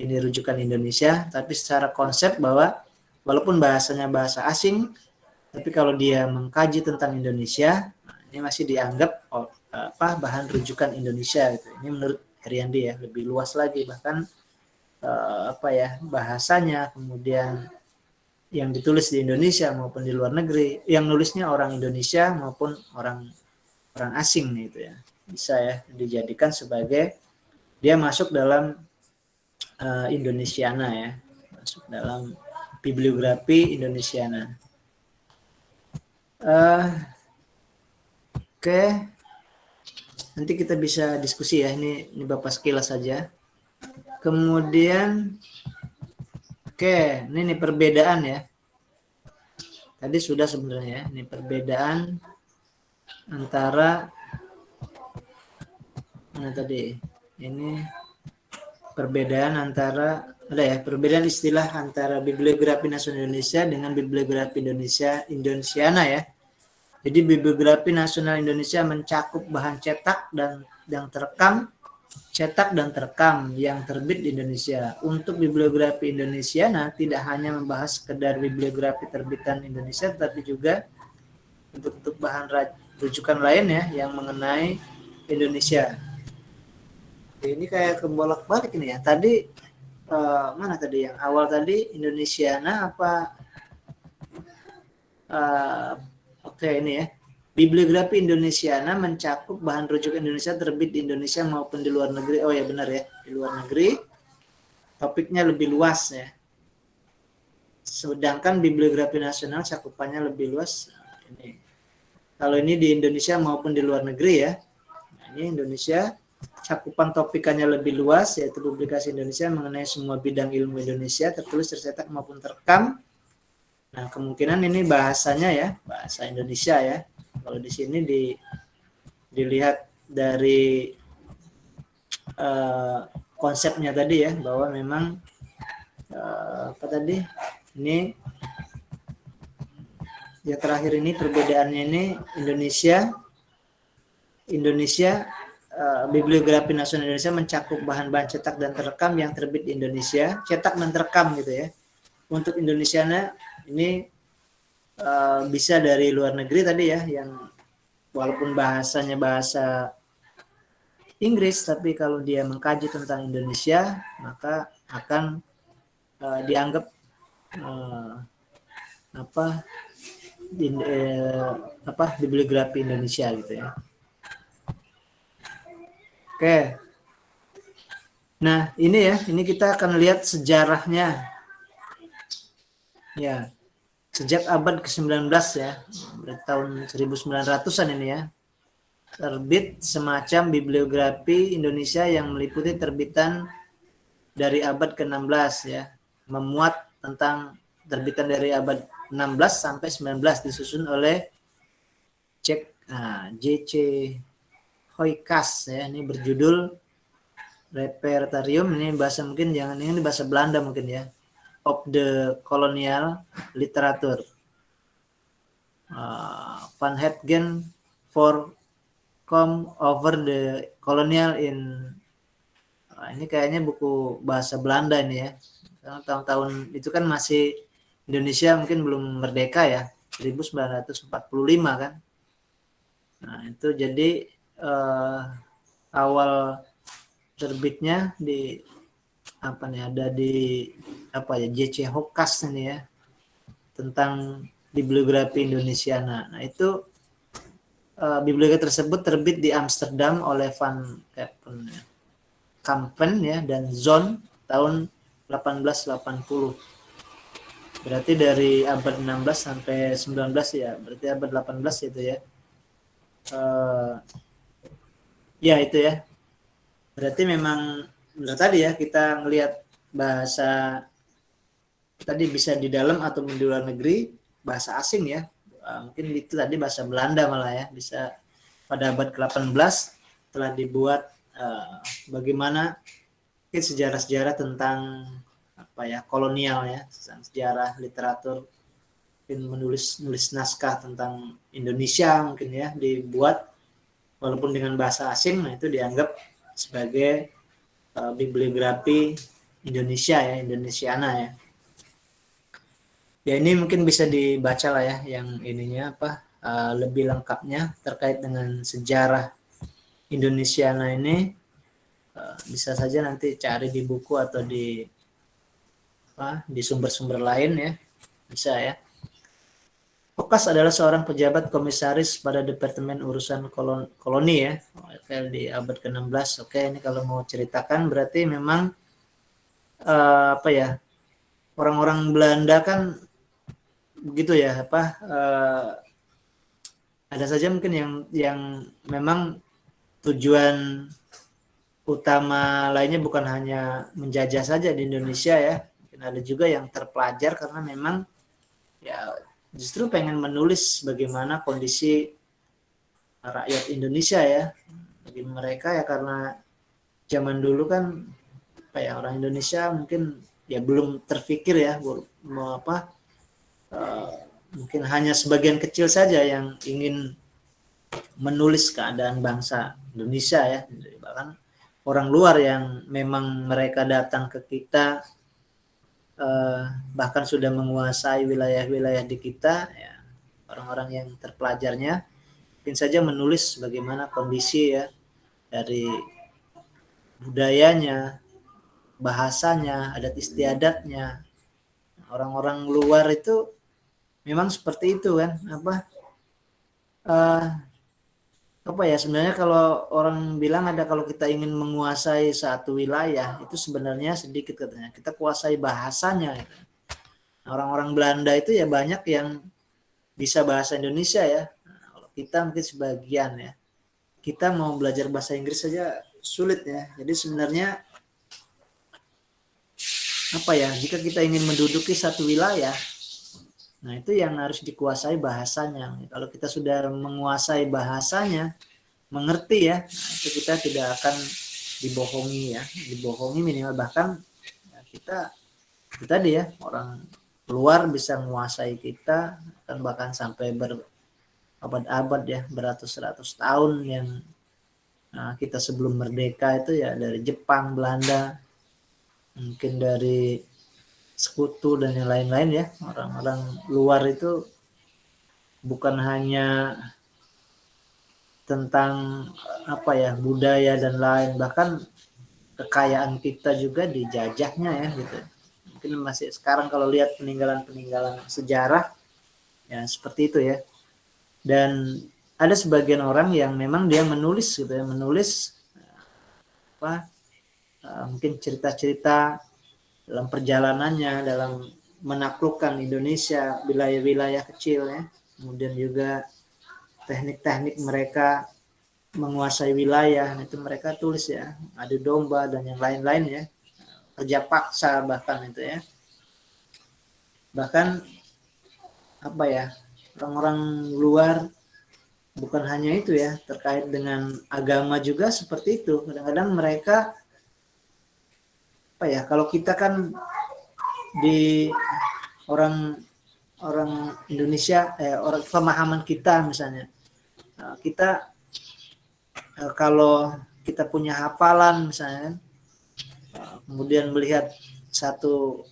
rujukan Indonesia, tapi secara konsep bahwa walaupun bahasanya bahasa asing, tapi kalau dia mengkaji tentang Indonesia, ini masih dianggap bahan rujukan Indonesia gitu. Ini menurut Heriandi ya, lebih luas lagi, bahkan bahasanya, kemudian yang ditulis di Indonesia maupun di luar negeri, yang nulisnya orang Indonesia maupun orang asing nih itu ya, bisa ya dijadikan sebagai dia masuk dalam Indonesiana ya, masuk dalam bibliografi Indonesiana. Oke, nanti kita bisa diskusi ya, ini Bapak sekilas saja. Kemudian ini perbedaan ya. Tadi sudah sebenarnya ya, ini perbedaan antara mana tadi? Ini perbedaan antara perbedaan istilah antara bibliografi nasional Indonesia dengan bibliografi Indonesiana ya. Jadi bibliografi nasional Indonesia mencakup bahan cetak dan yang terekam, yang terbit di Indonesia. Untuk bibliografi Indonesiana tidak hanya membahas sekedar bibliografi terbitan Indonesia, tetapi juga bentuk bahan rujukan lain ya yang mengenai Indonesia. Ini kayak kebolak-balik ini ya. Tadi mana tadi yang awal tadi Indonesiana apa? Ini ya. Bibliografi Indonesiana mencakup bahan rujukan Indonesia terbit di Indonesia maupun di luar negeri. Oh ya benar ya, di luar negeri. Topiknya lebih luas ya. Sedangkan bibliografi nasional cakupannya lebih luas. Ini. Kalau ini di Indonesia maupun di luar negeri ya. Nah, ini Indonesia, cakupan topikannya lebih luas, yaitu publikasi Indonesia mengenai semua bidang ilmu Indonesia, tertulis, tercetak maupun terekam. Nah, kemungkinan ini bahasanya ya, bahasa Indonesia ya. Kalau di sini dilihat dari konsepnya tadi ya, bahwa memang ini yang terakhir ini perbedaannya ini Indonesia bibliografi nasional Indonesia mencakup bahan-bahan cetak dan terekam yang terbit di Indonesia, cetak dan terekam gitu ya. Untuk Indonesiana ini bisa dari luar negeri tadi ya, yang walaupun bahasanya bahasa Inggris, tapi kalau dia mengkaji tentang Indonesia maka akan dianggap bibliografi Indonesia gitu ya. Oke. Nah, ini kita akan lihat sejarahnya. Ya. Sejak abad ke-19 ya, berarti tahun 1900-an ini ya, terbit semacam bibliografi Indonesia yang meliputi terbitan dari abad ke-16 ya, memuat tentang terbitan dari abad 16 sampai 19 disusun oleh J.C. Hoykas ya, ini berjudul Repertorium, ini bahasa mungkin jangan ini bahasa Belanda mungkin ya, of the Colonial Literature. Van Hetgen for Come Over the Colonial in ini kayaknya buku bahasa Belanda ini ya. Karena tahun-tahun itu kan masih Indonesia mungkin belum merdeka ya, 1945 kan. Nah, itu jadi awal terbitnya di ada di J.C. Hoykas ini ya, tentang bibliografi Indonesiana. Nah, itu bibliografi tersebut terbit di Amsterdam oleh Van Kampen ya dan Zon tahun 1880. Berarti dari abad 16 sampai 19 ya, berarti abad 18 itu ya. Ya itu ya. Berarti memang benar tadi ya, kita ngelihat bahasa tadi bisa di dalam atau di luar negeri, bahasa asing ya. Mungkin itu tadi bahasa Belanda malah ya, bisa pada abad ke-18 telah dibuat bagaimana sejarah-sejarah tentang apa ya, kolonial ya, sejarah literatur, mungkin menulis naskah tentang Indonesia mungkin ya, dibuat walaupun dengan bahasa asing. Nah itu dianggap sebagai bibliografi Indonesia ya, Indonesiana ya. Ya ini mungkin bisa dibaca lah ya, yang ininya apa lebih lengkapnya terkait dengan sejarah Indonesiana ini. Bisa saja nanti cari di buku atau di sumber-sumber lain ya, bisa ya. Kokas adalah seorang pejabat komisaris pada Departemen Urusan Koloni ya, di abad ke-16. Oke, ini kalau mau ceritakan berarti memang apa ya, orang-orang Belanda kan begitu ya, ada saja mungkin yang memang tujuan utama lainnya bukan hanya menjajah saja di Indonesia ya. Mungkin ada juga yang terpelajar karena memang ya justru pengen menulis bagaimana kondisi rakyat Indonesia ya. Bagi mereka ya, karena zaman dulu kan orang Indonesia mungkin ya belum terfikir ya mau mungkin hanya sebagian kecil saja yang ingin menulis keadaan bangsa Indonesia ya. Bahkan orang luar yang memang mereka datang ke kita bahkan sudah menguasai wilayah-wilayah di kita ya, orang-orang yang terpelajarnya mungkin saja menulis bagaimana kondisi ya dari budayanya, bahasanya, adat istiadatnya. Orang-orang luar itu memang seperti itu kan, ya sebenarnya kalau orang bilang ada, kalau kita ingin menguasai satu wilayah itu sebenarnya sedikit katanya, kita kuasai bahasanya gitu. Orang-orang Belanda itu ya banyak yang bisa bahasa Indonesia ya. Kalau kita mungkin sebagian ya. Kita mau belajar bahasa Inggris saja sulit ya. Jadi sebenarnya jika kita ingin menduduki satu wilayah, nah itu yang harus dikuasai bahasanya. Kalau kita sudah menguasai bahasanya, mengerti ya, itu kita tidak akan dibohongi ya, dibohongi minimal. Bahkan ya, kita tadi ya, orang luar bisa menguasai kita, kan bahkan sampai berabad-abad ya, beratus-ratus tahun yang kita sebelum merdeka itu ya dari Jepang, Belanda, mungkin dari Sekutu dan yang lain-lain ya. Orang-orang luar itu bukan hanya tentang budaya dan lain, bahkan kekayaan kita juga dijajahnya ya gitu. Mungkin masih sekarang kalau lihat peninggalan sejarah ya seperti itu ya. Dan ada sebagian orang yang memang dia menulis gitu ya, menulis mungkin cerita-cerita dalam perjalanannya dalam menaklukkan Indonesia, wilayah-wilayah kecil ya. Kemudian juga teknik-teknik mereka menguasai wilayah, itu mereka tulis ya, adu domba dan yang lain-lain ya, kerja paksa bahkan itu ya. Bahkan orang-orang luar bukan hanya itu ya, terkait dengan agama juga seperti itu. Kadang-kadang mereka kalau kita kan di orang Indonesia, orang pemahaman kita misalnya, kita kalau kita punya hafalan misalnya, kemudian melihat satu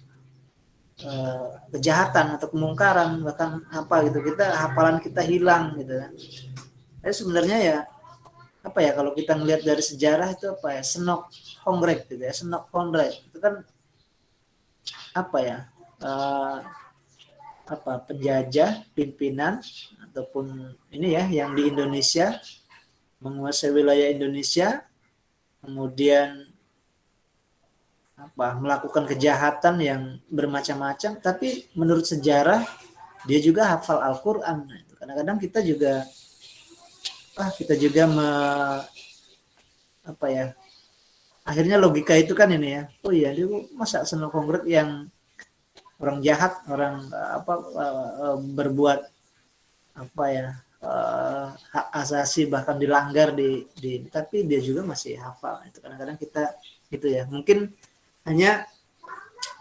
kejahatan atau kemungkaran, bahkan kita hafalan kita hilang gitu kan. Jadi sebenarnya ya kalau kita melihat dari sejarah itu Senok Hongrek gitu ya, Senok Hongrek itu kan penjajah, pimpinan ataupun ini ya yang di Indonesia menguasai wilayah Indonesia, kemudian melakukan kejahatan yang bermacam-macam, tapi menurut sejarah dia juga hafal Al-Qur'an. Nah, itu kadang-kadang kita juga akhirnya logika itu kan ini ya, oh iya dia masa senol konkret yang orang jahat, orang berbuat apa ya, hak asasi bahkan dilanggar di tapi dia juga masih hafal. Itu kadang-kadang kita itu ya, mungkin hanya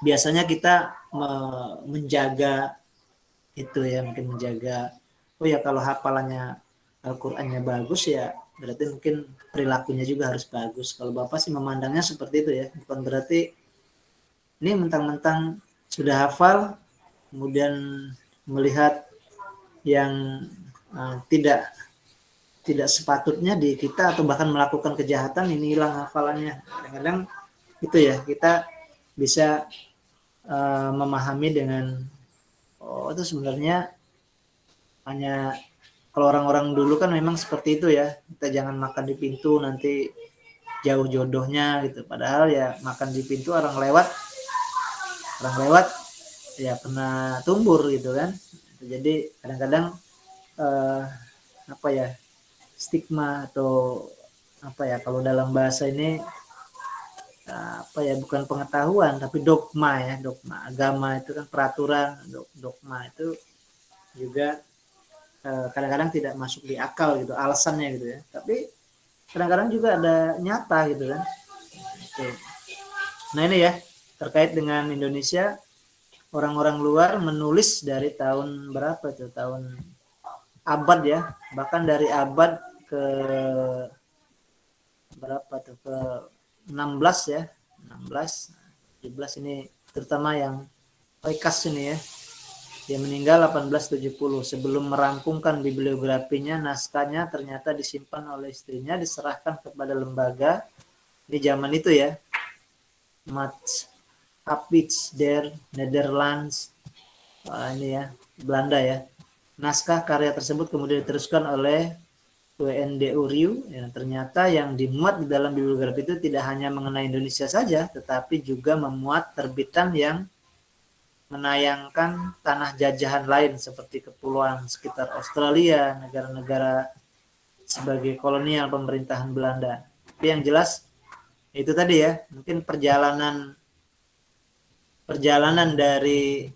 biasanya kita menjaga itu ya, mungkin menjaga, oh ya kalau hafalannya Al-Qur'annya bagus ya berarti mungkin perilakunya juga harus bagus. Kalau Bapak sih memandangnya seperti itu ya, bukan berarti ini mentang-mentang sudah hafal kemudian melihat yang tidak sepatutnya di kita atau bahkan melakukan kejahatan ini hilang hafalannya. Kadang-kadang itu ya, kita bisa memahami dengan oh itu sebenarnya hanya, kalau orang-orang dulu kan memang seperti itu ya, kita jangan makan di pintu nanti jauh jodohnya gitu, padahal ya makan di pintu orang lewat ya kena tumbur gitu kan. Jadi kadang-kadang apa ya, stigma atau apa ya, kalau dalam bahasa ini apa ya, bukan pengetahuan tapi dogma ya, dogma agama itu kan peraturan, dogma itu juga kadang-kadang tidak masuk di akal gitu alasannya gitu ya, tapi kadang-kadang juga ada nyata gitu kan. Oke. Nah ini ya terkait dengan Indonesia, orang-orang luar menulis dari tahun berapa itu, tahun abad ya, bahkan dari abad ke berapa tuh, ke 16 ya, 16 17 ini terutama yang Oikas ini ya. Dia meninggal 1870. Sebelum merampungkan bibliografinya, naskahnya ternyata disimpan oleh istrinya, diserahkan kepada lembaga di zaman itu ya, Matschappij der Nederlands, ini ya, Belanda ya. Naskah karya tersebut kemudian diteruskan oleh WNDU Riau. Ya, ternyata yang dimuat di dalam bibliografi itu tidak hanya mengenai Indonesia saja, tetapi juga memuat terbitan yang menayangkan tanah jajahan lain seperti kepulauan sekitar Australia, negara-negara sebagai kolonial pemerintahan Belanda. Tapi yang jelas itu tadi ya, mungkin perjalanan dari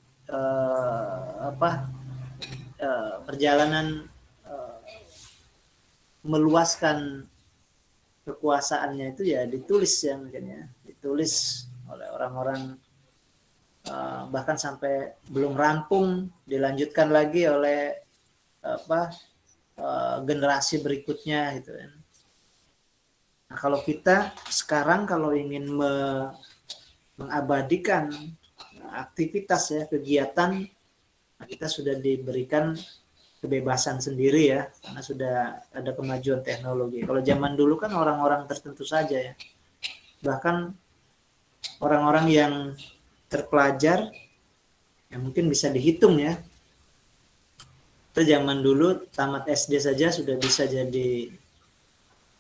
perjalanan meluaskan kekuasaannya itu ya ditulis ya, mungkin ya ditulis oleh orang-orang, bahkan sampai belum rampung dilanjutkan lagi oleh generasi berikutnya gitu kan. Nah, kalau kita sekarang kalau ingin mengabadikan aktivitas ya, kegiatan, nah kita sudah diberikan kebebasan sendiri ya, karena sudah ada kemajuan teknologi. Kalau zaman dulu kan orang-orang tertentu saja ya, bahkan orang-orang yang terpelajar ya mungkin bisa dihitung ya. Itu zaman dulu tamat SD saja sudah bisa jadi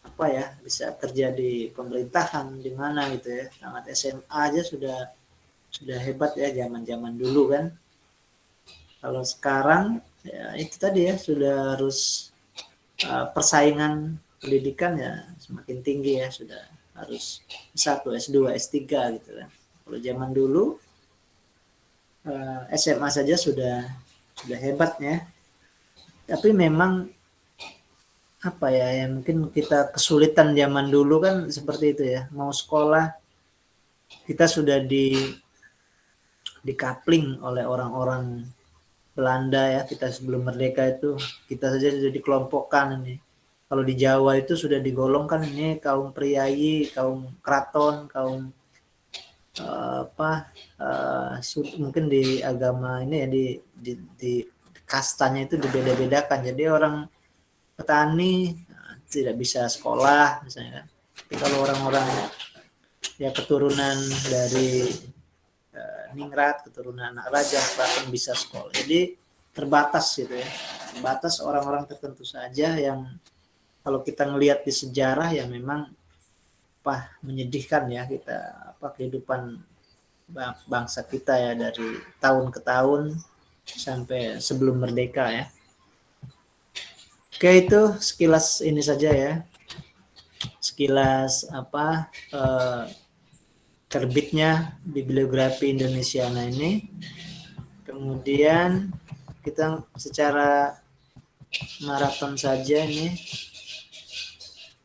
apa ya, bisa kerja di pemerintahan di mana gitu ya. Tamat SMA aja sudah hebat ya zaman dulu kan. Kalau sekarang ya itu tadi ya, sudah harus persaingan pendidikan ya semakin tinggi ya, sudah harus S1, S2, S3 gitu kan. Kalau zaman dulu SMA saja sudah hebat ya. Tapi memang apa ya, mungkin kita kesulitan zaman dulu kan seperti itu ya. Mau sekolah kita sudah dikapling oleh orang-orang Belanda ya. Kita sebelum merdeka itu kita saja sudah dikelompokkan ini. Kalau di Jawa itu sudah digolongkan ini kaum priayi, kaum keraton, kaum mungkin di agama ini ya di kastanya itu dibeda-bedakan. Jadi orang petani tidak bisa sekolah misalnya kan. Tapi kalau orang-orang ya keturunan dari ningrat, keturunan anak raja, bahkan bisa sekolah. Jadi terbatas gitu ya. Terbatas orang-orang tertentu saja yang kalau kita ngelihat di sejarah ya memang menyedihkan ya, kita kehidupan bangsa kita ya dari tahun ke tahun sampai sebelum merdeka ya. Oke, itu sekilas ini saja ya. sekilas terbitnya bibliografi Indonesiana ini. Kemudian kita secara maraton saja ini.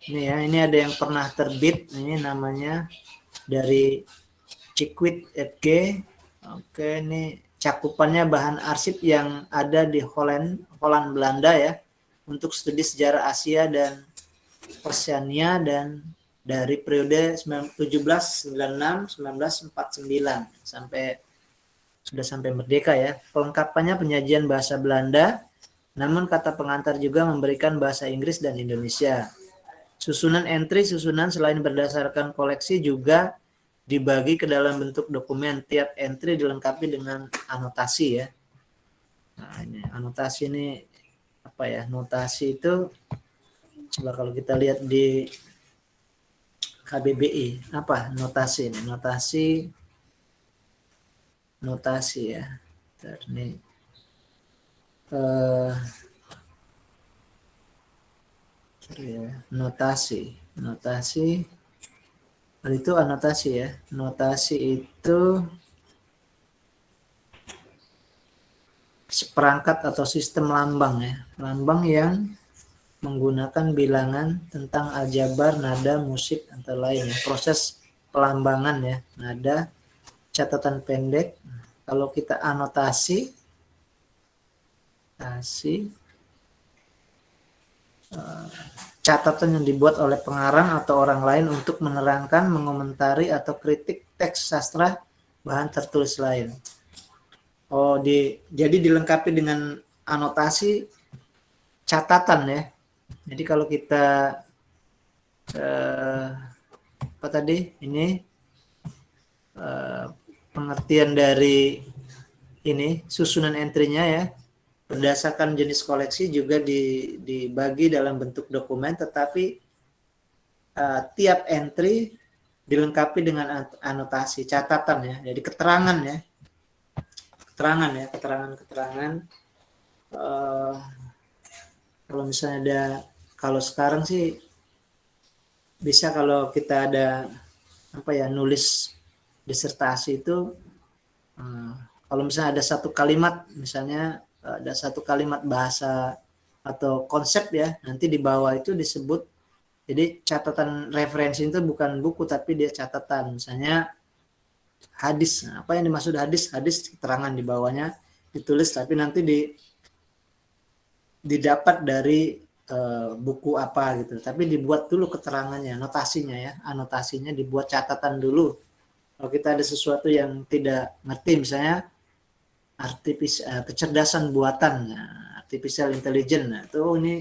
Ini ya, ini ada yang pernah terbit, ini namanya dari Cikwit FG. Oke, ini cakupannya bahan arsip yang ada di Holland Belanda ya, untuk studi sejarah Asia dan Persiania dan dari periode 1796-1949 sampai merdeka ya. Pelengkapannya penyajian bahasa Belanda, namun kata pengantar juga memberikan bahasa Inggris dan Indonesia. Susunan entry selain berdasarkan koleksi juga dibagi ke dalam bentuk dokumen. Tiap entry dilengkapi dengan anotasi ya. Nah, ini anotasi ini apa ya? Notasi itu coba kalau kita lihat di KBBI, apa notasi ini? Notasi ya. Ini notasi itu anotasi ya. Notasi itu seperangkat atau sistem lambang ya, lambang yang menggunakan bilangan tentang aljabar, nada, musik antara lain ya. Proses pelambangan ya, nada, catatan pendek. Kalau kita anotasi catatan yang dibuat oleh pengarang atau orang lain untuk menerangkan, mengomentari atau kritik teks sastra bahan tertulis lain. Jadi dilengkapi dengan anotasi catatan ya. Jadi kalau kita apa tadi ini pengertian dari ini susunan entry-nya ya, berdasarkan jenis koleksi juga dibagi dalam bentuk dokumen, tetapi tiap entry dilengkapi dengan anotasi catatan ya. Jadi keterangan kalau misalnya ada, kalau sekarang sih bisa kalau kita ada nulis disertasi itu, kalau misalnya ada satu kalimat, misalnya ada satu kalimat bahasa atau konsep ya, nanti di bawah itu disebut, jadi catatan referensi itu bukan buku tapi dia catatan. Misalnya hadis, apa yang dimaksud hadis keterangan di bawahnya ditulis, tapi nanti didapat dari buku apa gitu, tapi dibuat dulu keterangannya, notasinya ya, anotasinya dibuat catatan dulu. Kalau kita ada sesuatu yang tidak ngerti, misalnya kecerdasan buatan, artificial intelligence, nah, itu ini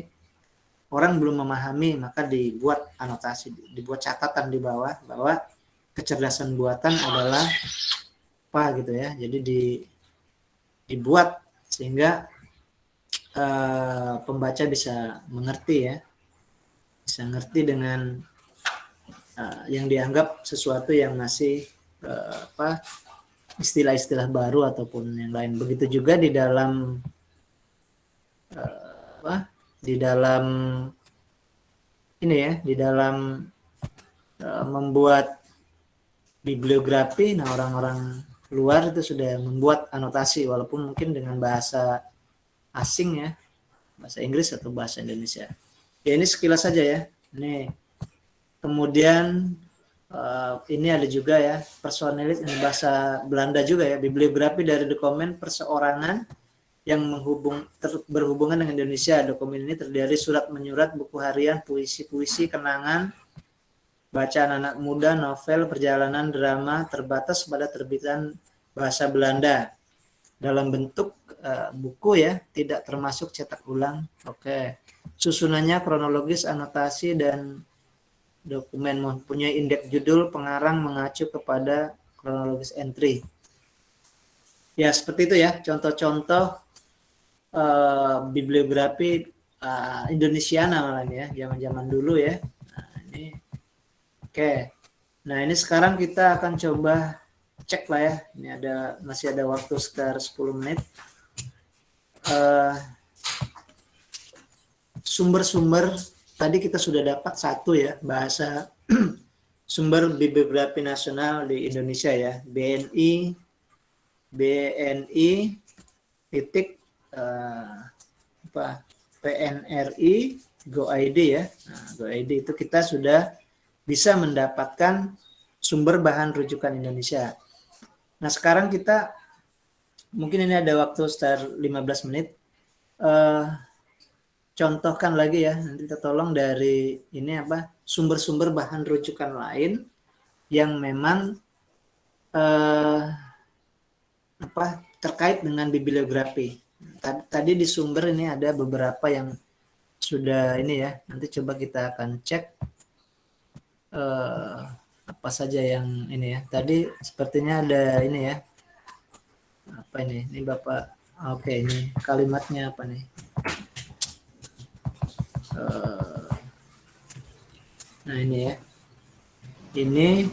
orang belum memahami, maka dibuat anotasi, dibuat catatan di bawah bahwa kecerdasan buatan adalah apa gitu ya. Jadi dibuat sehingga pembaca bisa mengerti ya, bisa ngerti dengan yang dianggap sesuatu yang masih istilah-istilah baru ataupun yang lain. Begitu juga di dalam ini ya, di dalam membuat bibliografi. Nah, orang-orang luar itu sudah membuat anotasi walaupun mungkin dengan bahasa asing ya, bahasa Inggris atau bahasa Indonesia. Ya, ini sekilas saja ya. Ini kemudian ini ada juga ya personalis, ini bahasa Belanda juga ya, bibliografi dari dokumen perseorangan yang berhubungan dengan Indonesia. Dokumen ini terdiri surat menyurat, buku harian, puisi-puisi, kenangan, bacaan anak muda, novel, perjalanan, drama, terbatas pada terbitan bahasa Belanda dalam bentuk buku ya, tidak termasuk cetak ulang. Oke. Susunannya kronologis, anotasi, dan dokumen mempunyai indeks judul, pengarang mengacu kepada kronologis entry. Ya, seperti itu ya, contoh-contoh bibliografi Indonesiana malah ya, zaman-zaman dulu ya. Nah, ini oke. Nah, ini sekarang kita akan coba cek lah ya. Ini masih ada waktu sekitar 10 menit. Sumber-sumber tadi kita sudah dapat satu ya, bahasa sumber bibliografi nasional di Indonesia ya, BNI titik PNRI GoID ya. Nah, GoID itu kita sudah bisa mendapatkan sumber bahan rujukan Indonesia. Nah, sekarang kita mungkin ini ada waktu sekitar 15 menit. Contohkan lagi ya, nanti kita tolong dari ini sumber-sumber bahan rujukan lain yang memang terkait dengan bibliografi. Tadi di sumber ini ada beberapa yang sudah ini ya. Nanti coba kita akan cek apa saja yang ini ya. Tadi sepertinya ada ini ya. Apa ini? Ini Bapak. Oke, ini kalimatnya apa nih? Nah ini ya. Ini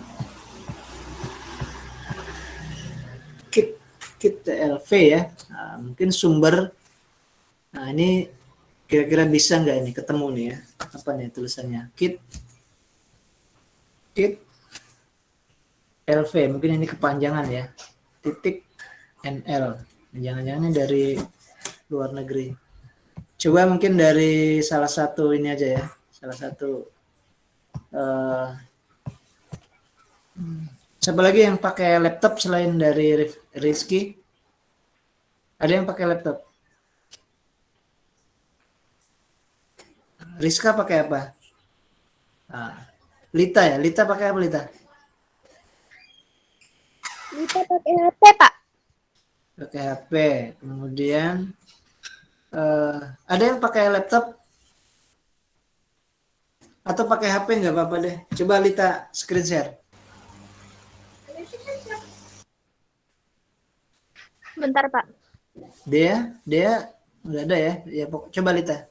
kit TLV ya. Nah, mungkin sumber. Nah ini kira-kira bisa nggak ini ketemu nih ya? Apa nih tulisannya? Kit LV, mungkin ini kepanjangan ya. Titik NL. Jangan-jangan ini dari luar negeri. Coba mungkin dari salah satu ini aja ya. Salah satu siapa lagi yang pakai laptop selain dari Rizky? Ada yang pakai laptop? Rizka pakai apa? Lita ya? Lita pakai apa Lita?
Lita pakai HP, Pak.
Pakai HP. Kemudian ada yang pakai laptop? Atau pakai HP nggak apa-apa deh. Coba Lita screen share.
Bentar, Pak.
Dia udah ada ya. Ya coba Lita.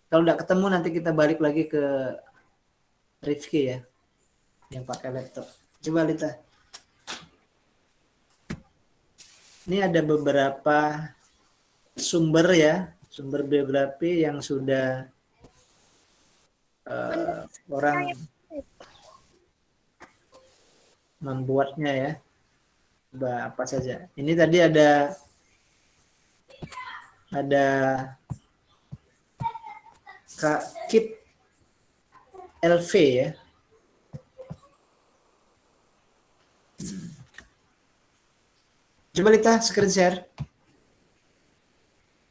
Kalau udah ketemu nanti kita balik lagi ke Rifki ya. Yang pakai laptop. Coba Lita. Ini ada beberapa sumber ya. Sumber biografi yang sudah orang membuatnya ya. Coba apa saja. Ini tadi ada kit LV ya. Coba Lita screen share.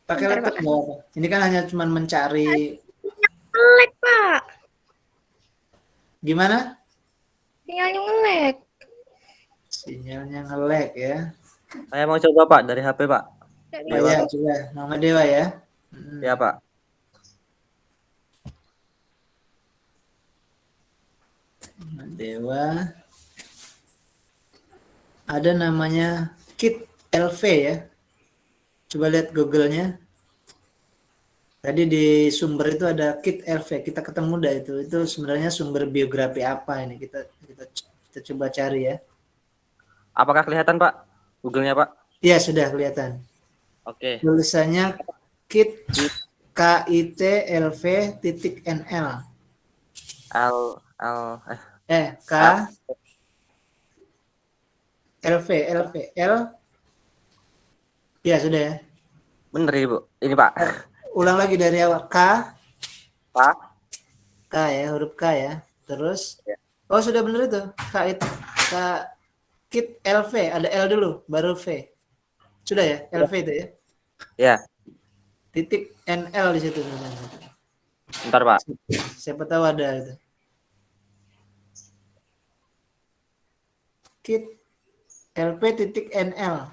Pakai laptop nggak apa. Ini kan hanya cuma mencari.
Ngelek, Pak.
Gimana?
Sinyalnya ngelek.
Sinyalnya nge-lag ya.
Saya mau coba Pak dari HP Pak.
Oh ya, coba Mama Dewa ya.
Ya Pak.
Mama Dewa. Ada namanya kit LV ya. Coba lihat Google-nya. Tadi di sumber itu ada kit LV. Kita ketemu dah itu. Itu sebenarnya sumber biografi apa ini? Kita coba cari ya.
Apakah kelihatan Pak Google-nya Pak?
Iya, sudah kelihatan.
Oke.
Tulisannya kit KIT-LV.NL. K LV L. Ya, sudah ya.
Bener Ibu. Ini Pak.
Ulang lagi dari awal.
Pak.
K ya, huruf K ya. Terus
Ya.
Oh, sudah benar itu. Kit LV, ada L dulu, baru V. Sudah ya, LV itu ya.
Ya.
Titik NL di situ.
Bentar Pak.
Siapa tahu ada itu. Kit LV titik NL.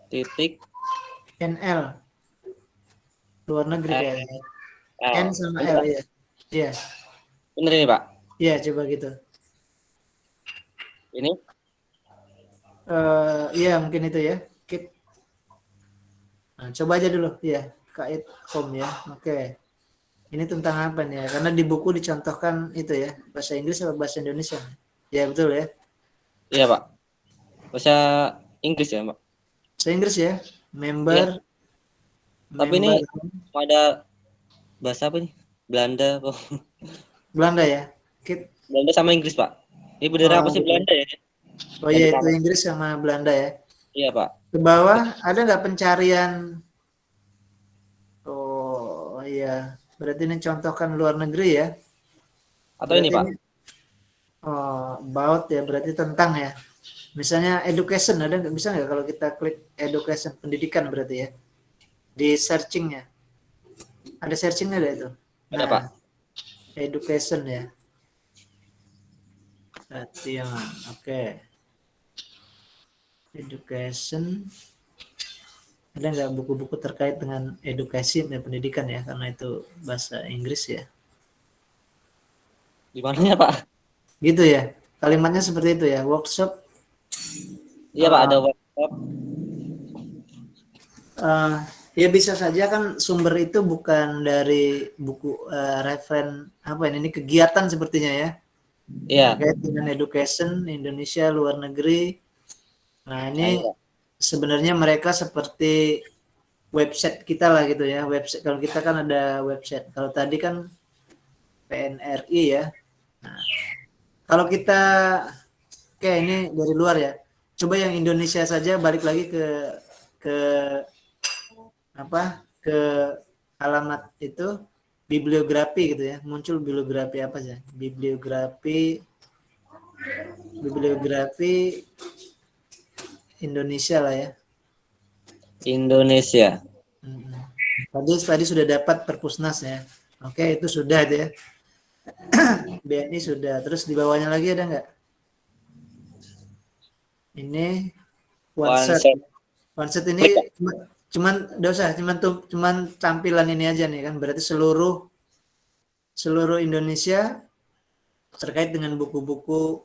Titik
NL. Luar negeri kayaknya.
L.
N sama L ya. Iya.
Bener ini Pak.
Iya, coba gitu.
Ini?
Iya, mungkin itu ya. Kit. Nah, coba aja dulu ya. Kait home ya. Oke. Ini tentang apa nih ya? Karena di buku dicontohkan itu ya, bahasa Inggris atau bahasa Indonesia. Ya, betul ya.
Iya Pak. Bahasa Inggris ya Pak.
Bahasa Inggris ya. Member.
Tapi ini ada bahasa apa nih? Belanda apa?
Belanda ya.
Belanda sama Inggris, Pak. Ini bendera apa
Oh,
sih
gitu.
Belanda ya?
Oh
Yang
iya,
di
itu
kanan.
Inggris sama Belanda ya.
Iya, Pak.
Ke bawah ada nggak pencarian? Oh iya, berarti ini contohkan luar negeri ya.
Atau ini,
Berarti
Pak.
ini about ya, berarti tentang ya. Misalnya education, ada nggak, bisa nggak kalau kita klik education, pendidikan berarti ya. Di searchingnya, ada searchingnya ada itu.
Ada, Pak.
Nah, education ya. Berarti yang oke. Education. Ada nggak buku-buku terkait dengan edukasi dan pendidikan ya, karena itu bahasa Inggris ya.
Di mananya, Pak?
Gitu ya. Kalimatnya seperti itu ya. Workshop.
Iya, Pak, ada workshop.
Ya bisa saja kan sumber itu bukan dari buku referen apa ini kegiatan sepertinya ya.
Iya.
Terkait dengan education Indonesia luar negeri. Nah,
Nah,
ini
ini, Pak.
sebenarnya mereka seperti website kita lah gitu ya. Website, kalau kita kan ada website. Kalau tadi kan PNRI ya. Nah, kalau kita oke ini dari luar ya. Coba yang Indonesia saja, balik lagi ke apa? Ke alamat itu bibliografi gitu ya. Muncul bibliografi apa sih? Bibliografi Indonesia lah ya.
Indonesia.
Tadi sudah dapat Perpusnas ya. Oke, itu sudah ya. BNI sudah. Terus di bawahnya lagi ada nggak? Ini OneSearch.
OneSearch.
OneSearch ini cuman enggak usah, cuman tampilan ini aja nih kan. Berarti seluruh Indonesia terkait dengan buku-buku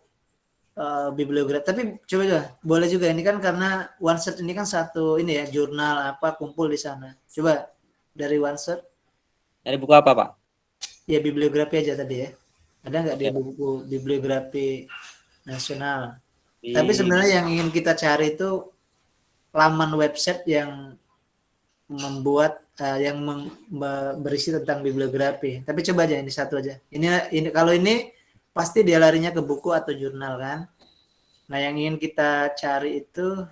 bibliografi. Tapi coba boleh juga ini kan karena OneSearch ini kan satu ini ya, jurnal apa kumpul di sana. Coba dari OneSearch.
Dari buku apa, Pak?
Ya bibliografi aja tadi ya. Ada nggak di
Oke, Pak.
buku bibliografi nasional?
Di
Tapi sebenarnya yang ingin kita cari itu laman website yang membuat yang berisi tentang bibliografi. Tapi coba aja ini satu aja. Ini kalau ini pasti dia larinya ke buku atau jurnal kan. Nah, yang ingin kita cari itu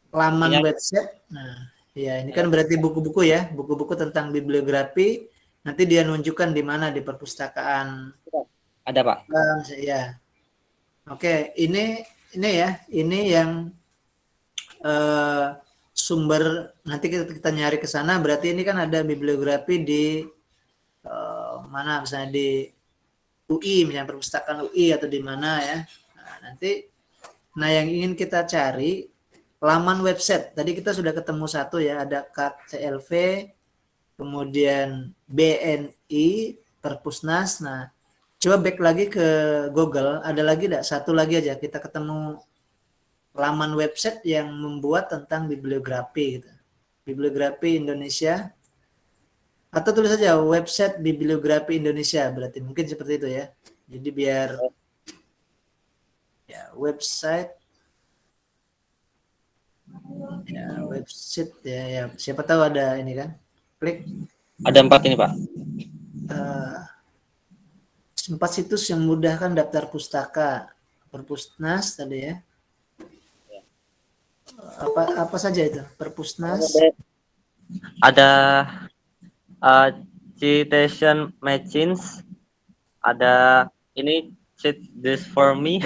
laman
Iya.
website. Nah, ya ini kan berarti buku-buku ya, buku-buku tentang bibliografi. Nanti dia nunjukkan di mana di perpustakaan.
Ada, Pak.
Ya. Oke, ini ya, ini yang sumber nanti kita nyari ke sana. Berarti ini kan ada bibliografi di mana, misalnya di UI, misalnya perpustakaan UI atau di mana ya. Nah, yang ingin kita cari laman website. Tadi kita sudah ketemu satu ya, ada CLV, kemudian BNI, Perpusnas. Nah, coba back lagi ke Google, ada lagi enggak? Satu lagi aja kita ketemu laman website yang membuat tentang bibliografi gitu. Bibliografi Indonesia. Atau tulis saja website bibliografi Indonesia, berarti mungkin seperti itu ya. Jadi biar ya website ya, siapa tahu ada ini kan. Klik.
Ada 4 ini, Pak.
4 situs yang memudahkan daftar pustaka. Perpusnas tadi ya. Apa saja itu? Perpusnas.
Ada citation machines. Ada ini cheat this for me.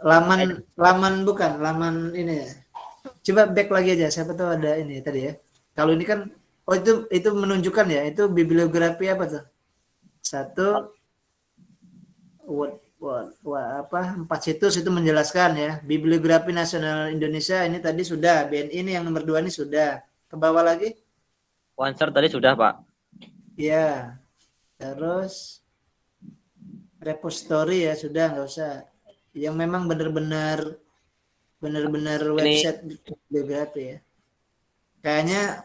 Laman bukan, laman ini ya. Coba back lagi aja, siapa tahu ada ini tadi ya. Kalau ini kan itu menunjukkan ya, itu bibliografi apa tuh? Satu 4 situs itu menjelaskan ya. Bibliografi Nasional Indonesia ini tadi sudah, BNI ini yang nomor 2 ini sudah. Ke bawah lagi?
OneSearch tadi sudah, Pak.
Iya. Terus repository ya sudah, nggak usah. Yang memang benar-benar website bibliografi ya. Kayaknya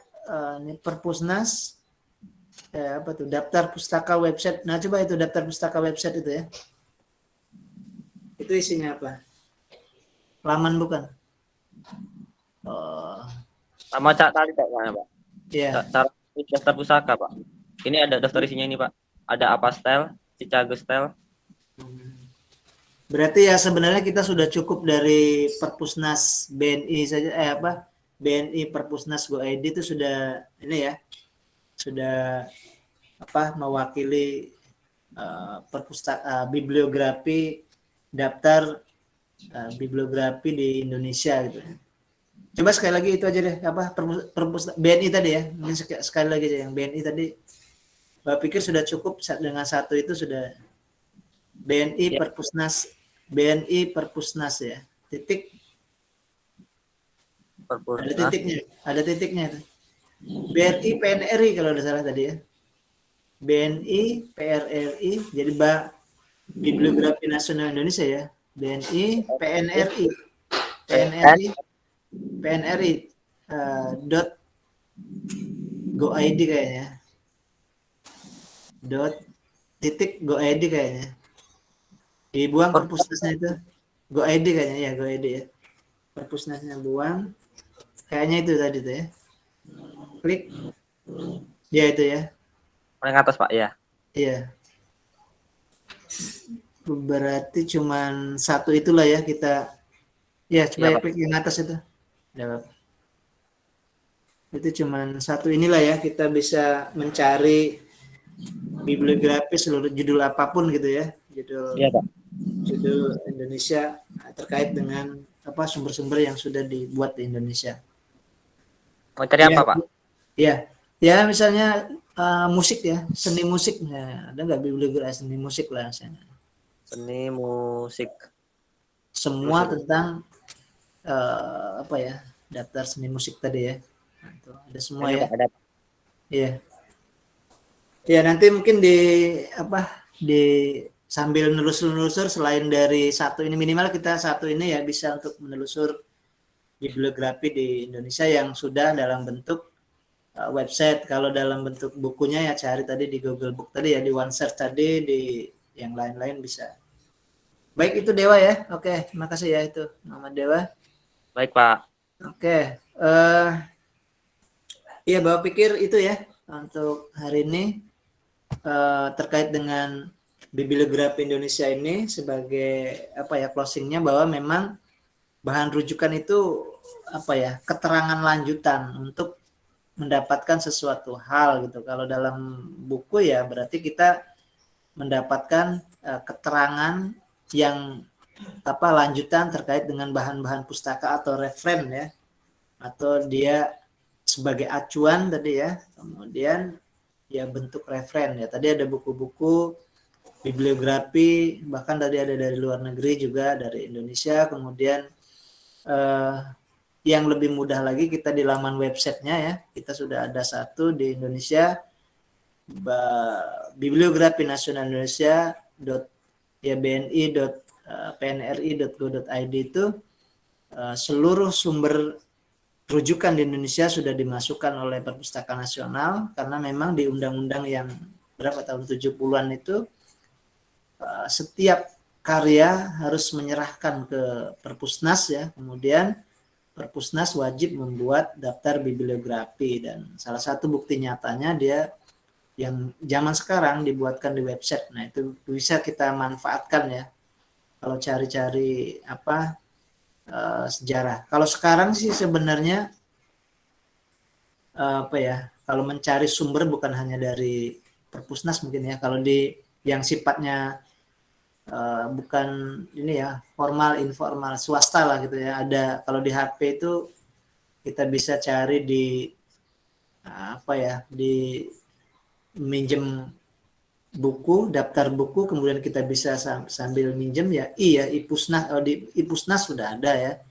ini Perpusnas apa tuh, daftar pustaka website. Nah, coba itu daftar pustaka website itu ya. Itu isinya apa? Laman bukan?
Sama Cak tadi, Pak.
Ya.
Cara daftar pusaka, Pak. Ini ada daftar isinya ini, Pak. Ada apa style, Chicago style.
Berarti ya sebenarnya kita sudah cukup dari Perpusnas BNI saja BNI Perpusnas Go ID itu sudah ini ya. Sudah mewakili bibliografi daftar bibliografi di Indonesia gitu. Coba sekali lagi itu aja deh BNI tadi ya. Ini sekali lagi aja yang BNI tadi. Bapak pikir sudah cukup dengan satu itu sudah BNI
Ya.
Perpusnas ya. Titik.
Perpusnas.
Ada titiknya itu. BNI PNRI kalau tidak salah tadi ya. BNI PRRI jadi Bibliografi Nasional Indonesia ya. BNI PNRI dot go.id kayaknya. .go.id kayaknya. Dibuang perpusnasnya itu. Go.id kayaknya ya, go.id ya. Perpusnasnya buang. Kayaknya itu tadi tuh ya. Klik. Ya itu ya.
Paling atas, Pak, ya.
Iya. Berarti cuman satu itulah ya kita. Ya, coba ya, klik yang atas itu. Ya, itu cuman satu inilah ya, kita bisa mencari bibliografi seluruh judul apapun gitu ya.
Iya, Pak.
Judul Indonesia terkait dengan sumber-sumber yang sudah dibuat di Indonesia.
Mau cari apa, Pak?
Iya. Ya, misalnya musik ya, seni musik. Nah, ada nggak bibliografi seni musik lah misalnya. Seni musik. Semua tentang daftar seni musik tadi ya. Nah, itu ada semua ya. Ada. Iya. Ya nanti mungkin di sambil nelusur selain dari satu ini minimal kita satu ini ya bisa untuk menelusur bibliografi di Indonesia yang sudah dalam bentuk website. Kalau dalam bentuk bukunya ya cari tadi di Google Book tadi ya, di OneSearch tadi, di yang lain-lain bisa. Baik, itu Dewa ya. Oke, terima kasih ya itu Muhammad Dewa.
Baik, Pak.
Oke, iya Bapak pikir itu ya untuk hari ini terkait dengan bibliografi Indonesia ini sebagai closingnya bahwa memang bahan rujukan itu keterangan lanjutan untuk mendapatkan sesuatu hal gitu. Kalau dalam buku ya berarti kita mendapatkan keterangan yang lanjutan terkait dengan bahan-bahan pustaka atau referen ya, atau dia sebagai acuan tadi ya, kemudian ya bentuk referen ya. Tadi ada buku-buku bibliografi, bahkan tadi ada dari luar negeri juga, dari Indonesia. Kemudian yang lebih mudah lagi kita di laman websitenya ya, kita sudah ada satu di Indonesia, Bibliografi Nasional Indonesia bni.pnri.go.id itu seluruh sumber rujukan di Indonesia sudah dimasukkan oleh Perpustakaan Nasional, karena memang di undang-undang yang tahun 70-an itu setiap karya harus menyerahkan ke Perpusnas ya, kemudian Perpusnas wajib membuat daftar bibliografi, dan salah satu bukti nyatanya dia yang zaman sekarang dibuatkan di website. Nah, itu bisa kita manfaatkan ya kalau cari-cari sejarah. Kalau sekarang sih sebenarnya kalau mencari sumber bukan hanya dari Perpusnas mungkin ya, kalau di yang sifatnya bukan ini ya, formal informal swasta lah gitu ya. Ada kalau di HP itu kita bisa cari di di minjem buku, daftar buku, kemudian kita bisa sambil minjem ya. Ipusnas, di Ipusnas sudah ada ya.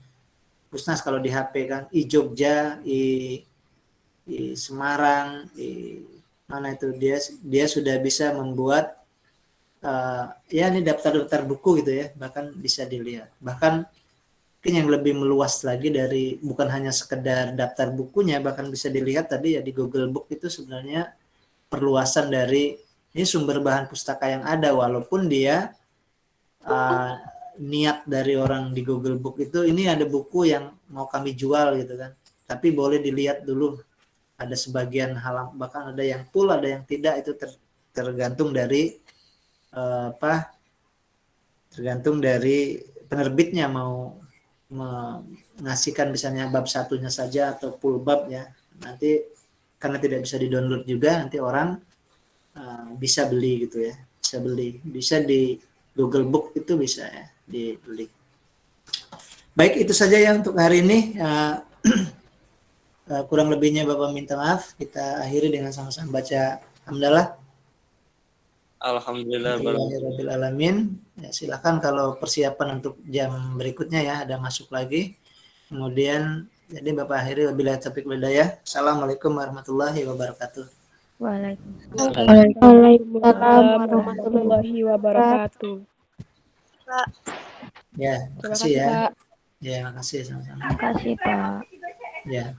Ipusnas kalau di HP kan, Jogja, Semarang, mana itu dia sudah bisa membuat ini daftar-daftar buku gitu ya, bahkan bisa dilihat. Bahkan mungkin yang lebih meluas lagi dari bukan hanya sekedar daftar bukunya, bahkan bisa dilihat tadi ya di Google Book itu sebenarnya perluasan dari ini sumber bahan pustaka yang ada, walaupun dia niat dari orang di Google Book itu ini ada buku yang mau kami jual gitu kan, tapi boleh dilihat dulu ada sebagian halam, bahkan ada yang full, ada yang tidak, itu tergantung dari tergantung dari penerbitnya mau mengasihkan misalnya bab satunya saja atau full bab ya. Nanti karena tidak bisa di-download juga, nanti orang bisa beli gitu ya, bisa di Google Book itu bisa ya dibeli. Baik, itu saja ya untuk hari ini. Kurang lebihnya Bapak minta maaf. Kita akhiri dengan sama-sama baca hamdalah. Alhamdulillahirabbil alamin. Ya, silakan kalau persiapan untuk jam berikutnya ya, ada masuk lagi. Kemudian jadi Bapak akhiri, wabillahi taufiq wal hidayah. Assalamualaikum warahmatullahi wabarakatuh.
Waalaikumsalam warahmatullahi wabarakatuh.
Ya, makasih ya. Ya, makasih sama-sama.
Terima kasih, Pak.
Ya.